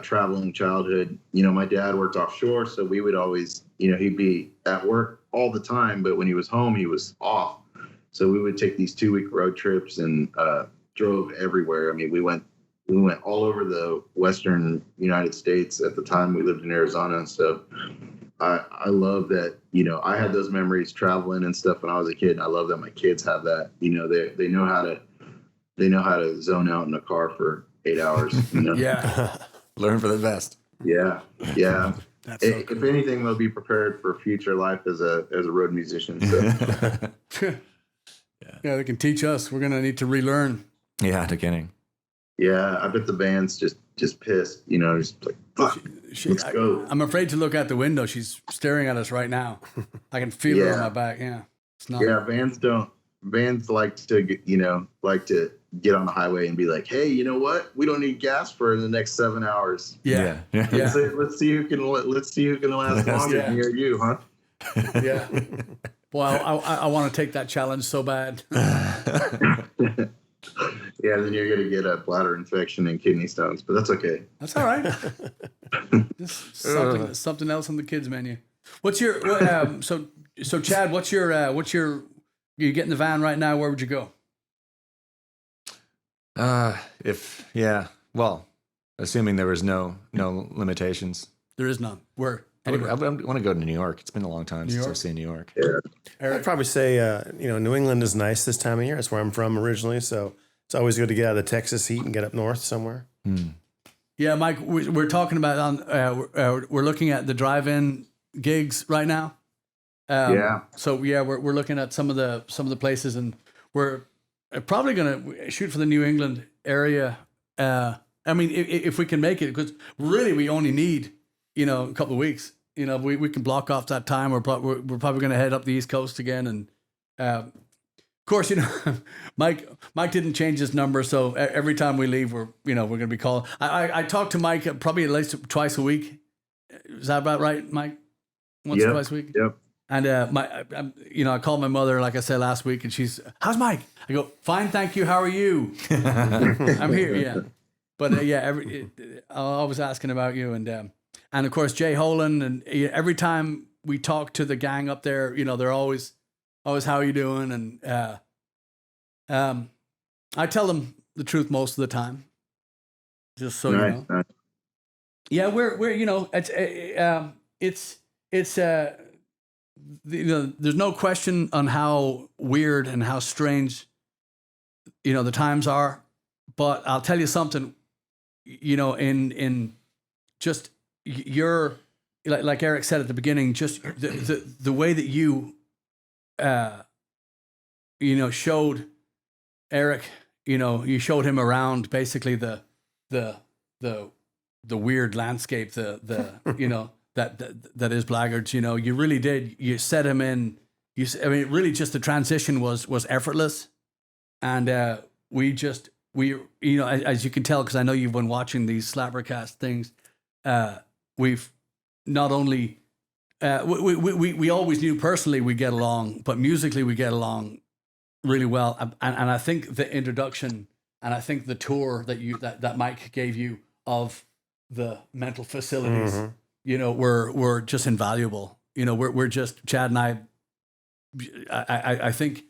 traveling childhood. My dad worked offshore, so we would always, he'd be at work all the time, but when he was home, he was off. So we would take these 2-week road trips and drove everywhere. I mean, we went all over the Western United States. At the time, we lived in Arizona, so I love that, I had those memories traveling and stuff when I was a kid. And I love that my kids have that, they know how to zone out in a car for 8 hours, Yeah. Learn for the best. Yeah. Yeah. That's so If anything, they'll be prepared for future life as a road musician. So. Yeah, they can teach us. We're gonna need to relearn. Yeah, no kidding. Yeah, I bet the band's just pissed, just like, fuck, let's go. I'm afraid to look out the window. She's staring at us right now. I can feel her on my back. Yeah, it's not. Yeah, bands like to get on the highway and be like, hey, you know what? We don't need gas for the next 7 hours. Yeah. Let's see who can last longer, me or you, huh? Yeah. Well, I want to take that challenge so bad. Yeah, then you're gonna get a bladder infection and kidney stones, but that's okay. That's all right. Just something else on the kids menu. What's your so Chad? What's your? You get in the van right now. Where would you go? Well, assuming there was no limitations. There is none. Where? I want to go to New York. It's been a long time since I've seen New York. Yeah. I'd probably say, New England is nice this time of year. That's where I'm from originally. So it's always good to get out of the Texas heat and get up north somewhere. Yeah, Mike, we're talking about we're looking at the drive-in gigs right now. So yeah, we're looking at some of the places, and we're probably going to shoot for the New England area. I mean, if we can make it, because really we only need a couple of weeks. We can block off that time. We're probably going to head up the East Coast again, and of course, Mike didn't change his number, so every time we leave, we're going to be called. I talk to Mike probably at least twice a week. Is that about right, Mike? Once or twice a week. Yep. And I called my mother, like I said last week, and she's, how's Mike? I go, fine, thank you. How are you? I'm here, yeah. But I was asking about you, and of course Jay Holan, and every time we talk to the gang up there, they're always how are you doing? And I tell them the truth most of the time, just so nice, you know. Nice. Yeah, we're there's no question on how weird and how strange the times are, but I'll tell you something. In just your like Eric said at the beginning, just the way that you showed Eric, you showed him around basically the weird landscape, that is Blaggards. You really did. You set him in. Really, just the transition was effortless, and as you can tell, because I know you've been watching these Slappercast things. We've not only we always knew personally we get along, but musically we get along really well. And I think the introduction and I think the tour that Mike gave you of the mental facilities, were just invaluable. We're just Chad and I think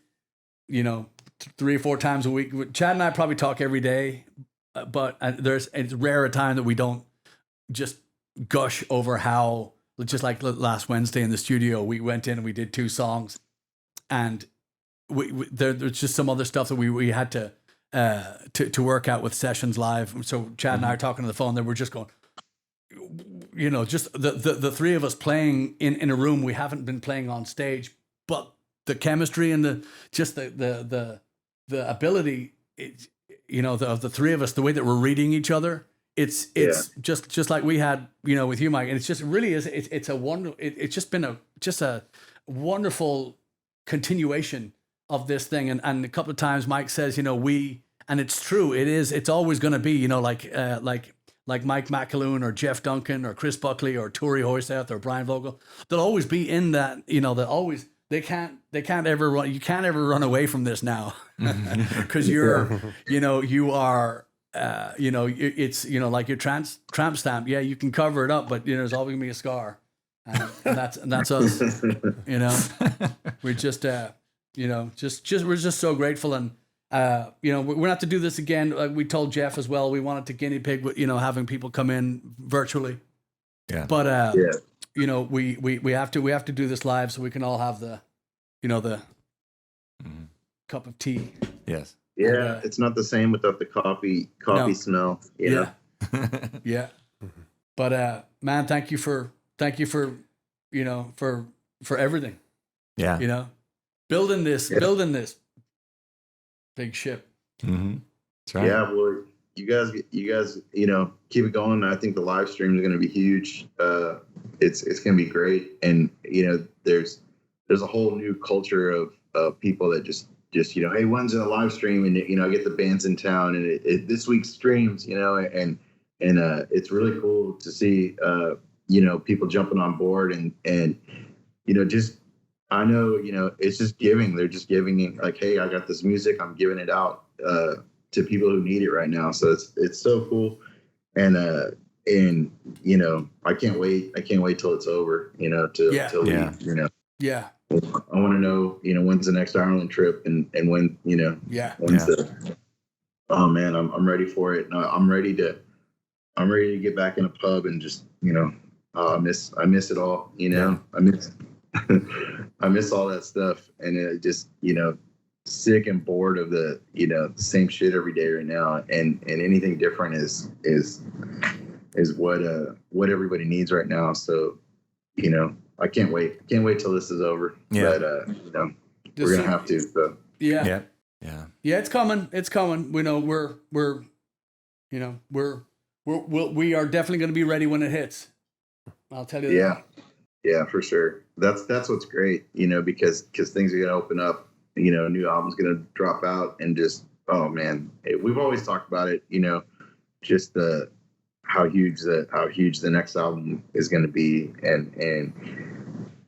3 or 4 times a week. Chad and I probably talk every day, but it's rare a time that we don't just gush over how, just like last Wednesday in the studio, we went in and we did 2 songs, and there's just some other stuff that we had to work out with sessions live. So Chad and I are talking on the phone, then we're just going, just the 3 of us playing in a room. We haven't been playing on stage, but the chemistry and the ability, of the 3 of us, the way that we're reading each other, it's just like we had, with you, Mike. And it's just really is. It's a wonder. It's just been a wonderful continuation of this thing. And a couple of times Mike says, and it's true. It's always going to be, like Mike McAloon or Jeff Duncan or Chris Buckley or Tori Hoyseth or Brian Vogel. They'll always be in that, they can't ever run. You can't ever run away from this now, because you are, it's, like your tramp stamp. Yeah, you can cover it up, but there's always gonna be a scar, and that's us. We're just, we're just so grateful, and we're gonna have to do this again. Like we told Jeff as well, we wanted to guinea pig, having people come in virtually. Yeah. But you know, we have to do this live so we can all have the, you know, the cup of tea. Yes. Yeah, it's not the same without the coffee No. smell. You know? Yeah. But man, thank you for you know for everything. Yeah. You know, building this big ship. Mm-hmm. That's right. Yeah, well, you guys, you know, keep it going. I think the live stream is going to be huge. It's going to be great, and you know, there's a whole new culture of people that just you know, hey, when's the live stream? And you know, I get the bands in town, and this week's streams, you know, and it's really cool to see you know, people jumping on board and you know, just I know, you know, it's just giving. They're just giving like, hey, I got this music, I'm giving it out to people who need it right now. So it's so cool, and you know, I can't wait till it's over. You know, till we, you know. Yeah. I want to know, you know, when's the next Ireland trip, and when, you know, when's the. Oh man, I'm ready for it. No, I'm ready to get back in a pub and just, you know, I miss it all. You know, I miss all that stuff, and it just, you know, sick and bored of the, you know, the same shit every day right now, and anything different is what everybody needs right now. So, you know, I can't wait till this is over. Yeah. But you know, we're gonna have to. So. Yeah. Yeah. Yeah. It's coming. We know we are definitely going to be ready when it hits. I'll tell you that. Yeah, for sure. That's what's great, you know, because things are going to open up, you know, a new album's going to drop out, and just, oh man, we've always talked about it, you know, just how huge the next album is going to be. And,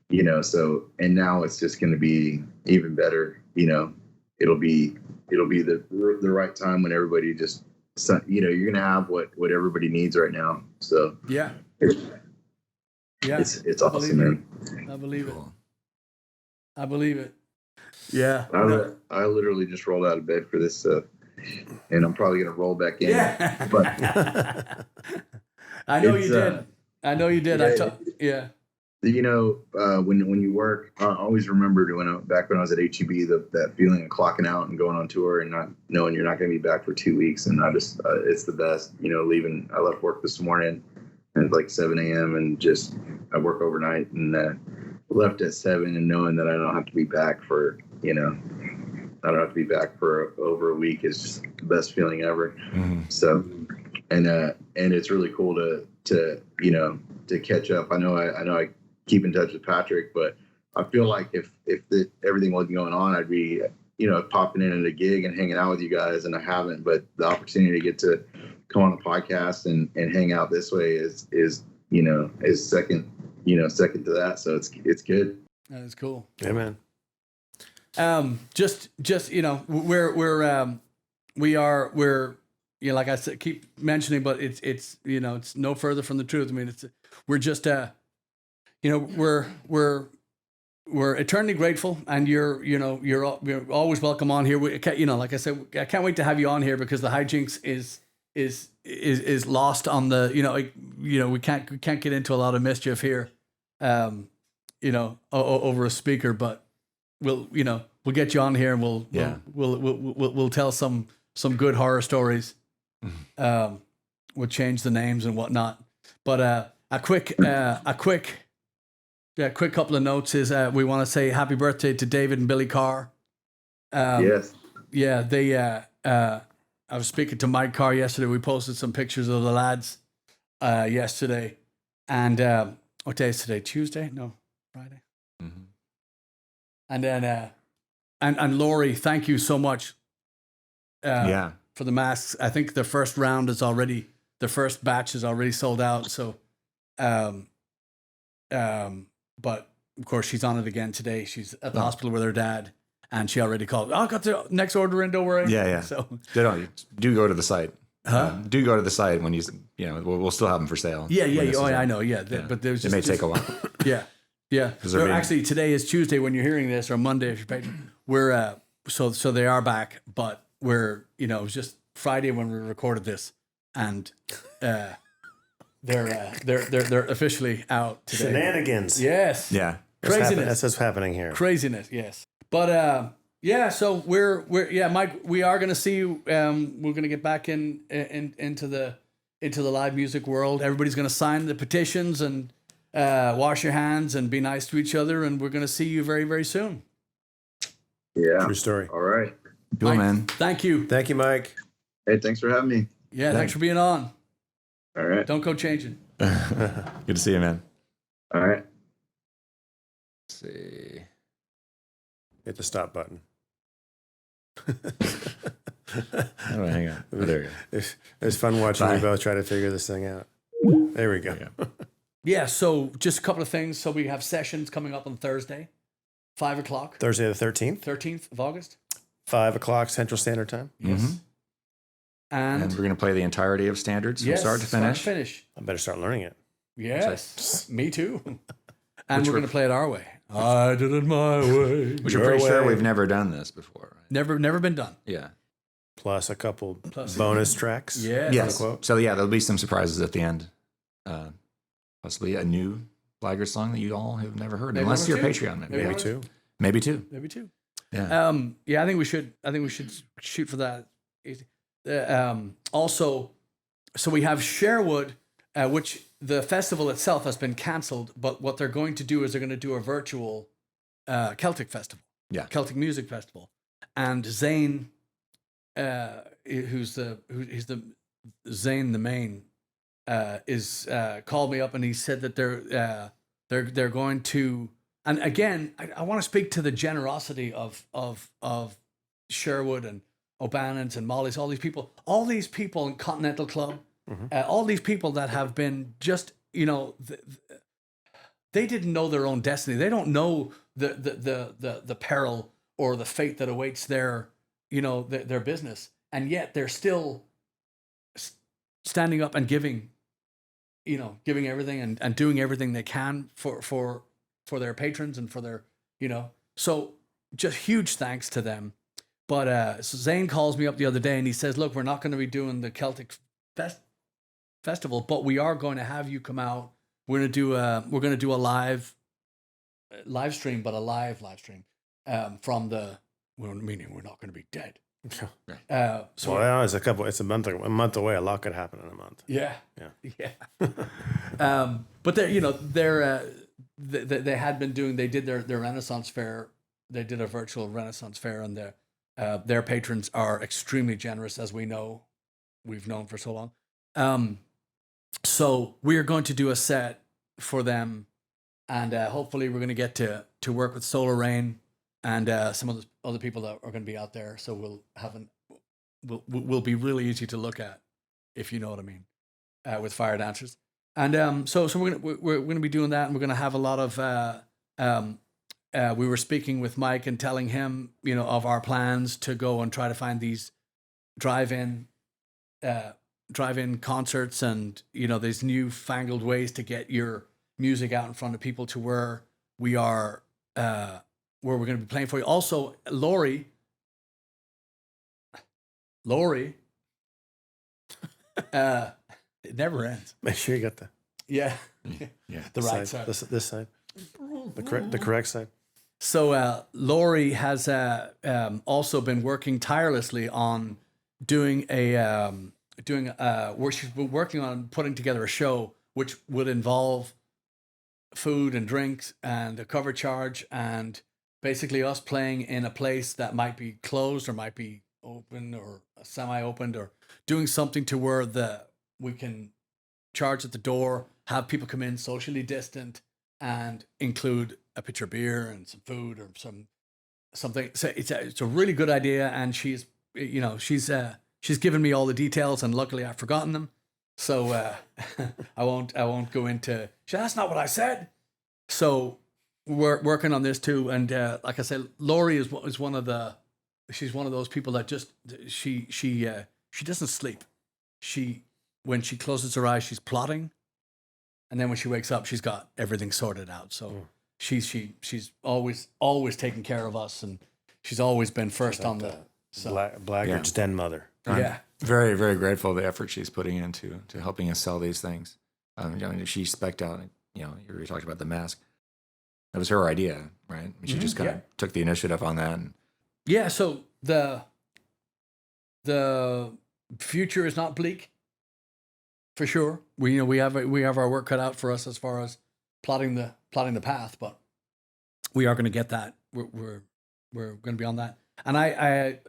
you know, so, and now it's just going to be even better, you know, it'll be the right time when everybody just, you know, you're going to have what everybody needs right now. So yeah. It's awesome, man. I believe it. I believe it. Yeah. I literally just rolled out of bed for this stuff, and I'm probably gonna roll back in. Yeah. But I know you did. I know you did. Yeah. You know, when you work, I always remembered back when I was at HEB, that feeling of clocking out and going on tour and not knowing you're not going to be back for 2 weeks, and I just it's the best. You know, I left work this morning at like 7 a.m. and just I work overnight, and left at 7, and knowing that I don't have to be back for, you know, over a week is just the best feeling ever. Mm-hmm. So, and it's really cool to you know, to catch up. I know I keep in touch with Patrick, but I feel like if everything wasn't going on, I'd be, you know, popping in at a gig and hanging out with you guys, and I haven't. But the opportunity to get to come on the podcast and hang out this way is you know, is second to that. So it's good. That is cool. Yeah, man. Just you know, we're you know, like I said, keep mentioning, but it's you know, it's no further from the truth. I mean, we're just you know, we're eternally grateful, and you're always welcome on here. You know, like I said, I can't wait to have you on here, because the hijinks is lost on the, you know, we can't get into a lot of mischief here, you know, over a speaker, but we'll get you on here, and we'll tell some good horror stories. We'll change the names and whatnot, but a quick couple of notes is we want to say happy birthday to David and Billy Carr. Yes. Yeah, they. I was speaking to Mike Carr yesterday. We posted some pictures of the lads yesterday, and what day is today? Tuesday? No, Friday. Mm-hmm. And then and Laurie, thank you so much. For the masks. I think the first batch is already sold out. So, but of course she's on it again today. She's at the hospital with her dad, and she already called. Oh, I got the next order in, don't worry. Yeah. So do go to the site. Huh? Do go to the site when we'll still have them for sale. Yeah. Oh, I know. Yeah. But there's it may take a while. Yeah. Actually, today is Tuesday when you're hearing this, or Monday if you're patron. We're so they are back, but we're, it was just Friday when we recorded this, and they're officially out today. Shenanigans. Yes. Yeah. Craziness. That's what's happening here. Craziness. Yes. But yeah. So we're Mike. We are going to see you. We're going to get back into the live music world. Everybody's going to sign the petitions and wash your hands and be nice to each other. And we're going to see you very, very soon. Yeah. True story. All right. Cool, Mike, man. Thank you. Thank you, Mike. Hey, thanks for having me. Yeah. Thanks for being on. All right. Don't go changing. Good to see you, man. All right. Let's see. Hit the stop button. How do I hang on? Oh, there you go. It was fun watching Bye. you both try to figure this thing out. There we go. Yeah. So just a couple of things. So we have sessions coming up on Thursday, 5 o'clock, Thursday the 13th, 13th of August. 5 o'clock Central Standard Time. Mhm. And And we're going to play the entirety of standards from yes, start to finish. I better start learning it. Yes, me too. And Which we're we're- going to play it our way. I did it my way. Which Your I'm pretty sure way. we've never done this before. Right? Never been done. Yeah. Plus a couple Plus- bonus tracks. Yes. Yes. Unquote. So yeah, there'll be some surprises at the end. Possibly a new Blaggard song that you all have never heard, Maybe unless one you're or two. Patreon. Maybe. Maybe Maybe one. two. Maybe two. Maybe two. Yeah. Yeah, I think we should. Shoot for that. Also, so we have Sherwood, which the festival itself has been cancelled. But what they're going to do is they're going to do a virtual Celtic festival. Yeah. Celtic music festival, and Zane, he's the Zane the main, is called me up and he said that they're going to. And again, I want to speak to the generosity of Sherwood and O'Bannon's and Molly's, all these people in Continental Club, all these people that have been just, they didn't know their own destiny. They don't know the peril or the fate that awaits their business, and yet they're still standing up and giving everything and doing everything they can for their patrons and for their, so just huge thanks to them. But so Zane calls me up the other day and he says, look, we're not going to be doing the Celtic festival, but we are going to have you come out. We're going to do a live stream, but a live stream from meaning we're not going to be dead. So Well, it's a month away. A lot could happen in a month. yeah. Yeah. But they had been doing. They did their Renaissance fair. They did a virtual Renaissance fair, and their patrons are extremely generous, as we've known for so long. So we're going to do a set for them, and hopefully we're going to get to work with Solar Rain and some of the other people that are going to be out there. So we'll be really easy to look at, if you know what I mean, with fire dancers. And so we're gonna be doing that, and we're gonna have a lot of. We were speaking with Mike and telling him, of our plans to go and try to find these drive-in concerts, and these newfangled ways to get your music out in front of people, to where we are, where we're going to be playing for you. Also, Lori. It never ends. Make sure you got the Yeah. Yeah. The right side. This side. The correct side. So Lori has also been working tirelessly on doing where she's been working on putting together a show which would involve food and drinks and a cover charge, and basically us playing in a place that might be closed or might be open or semi-opened, or doing something to where we can charge at the door, have people come in socially distant, and include a pitcher of beer and some food or something. So it's a really good idea, and she's given me all the details, and luckily I've forgotten them. So I won't go into. That's not what I said. So we're working on this too, and like I said, Lori is one of the. She's one of those people that just she doesn't sleep. When she closes her eyes, she's plotting, and then when she wakes up, she's got everything sorted out. So she's always taking care of us, and she's always been first on the. So, Blaggard's den mother. yeah. Very, very grateful the effort she's putting into helping us sell these things. She spec'd out. You already talked about the mask. That was her idea, right? She just kind of took the initiative on that. And yeah. So the future is not bleak, for sure. We have our work cut out for us as far as plotting the path, but we are going to get that. We're going to be on that. And I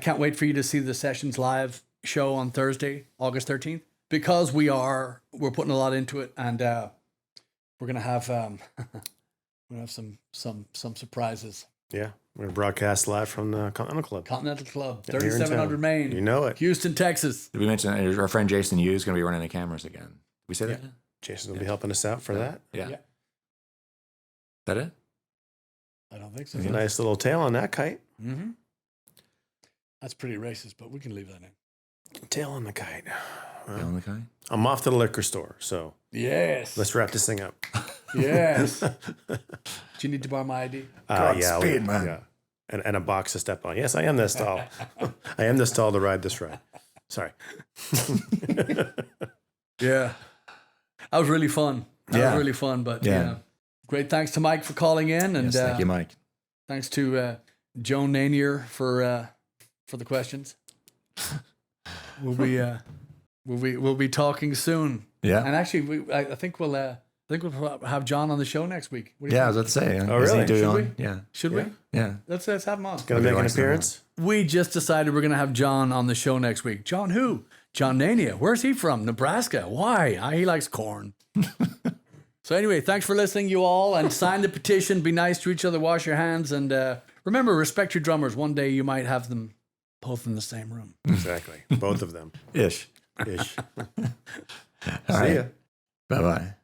can't wait for you to see the Sessions Live show on Thursday, August 13th, because we're putting a lot into it, and we're going to have some surprises. Yeah, we're going to broadcast live from the Continental Club. Continental Club, Here in town. 3700 Main. You know it. Houston, Texas. did we mention our friend Jason Yu is going to be running the cameras again? Did we say that? Jason will be helping us out for that. Yeah. Yeah. Is that it? I don't think so. There's a nice little tail on that kite. Mm-hmm. That's pretty racist, but we can leave that in. Tail on the kite. Tail on the kite? I'm off to the liquor store, so Yes. let's wrap this thing up. Yes. Do you need to borrow my ID? Godspeed, man. Yeah. And a box to step on. Yes, I am this tall. I am this tall to ride this ride. Sorry. Yeah. That was really fun. That was really fun. But great thanks to Mike for calling in. And Yes, thank you, Mike. thanks to Joan Nanier for the questions. We'll be talking soon. Yeah. And actually, I think we'll have John on the show next week. What do you Yeah, I think? was about to say. Oh, really? Should we? Yeah. Should we? Yeah. Let's have him on. Gonna make an Otherwise, appearance? We just decided we're going to have John on the show next week. John who? John Nania. Where's he from? Nebraska. Why? He likes corn. So anyway, thanks for listening, you all, and sign the petition. Be nice to each other. Wash your hands, and remember, respect your drummers. One day you might have them both in the same room. Exactly. Both of them. Ish. Ish. All See right. ya. Bye-bye.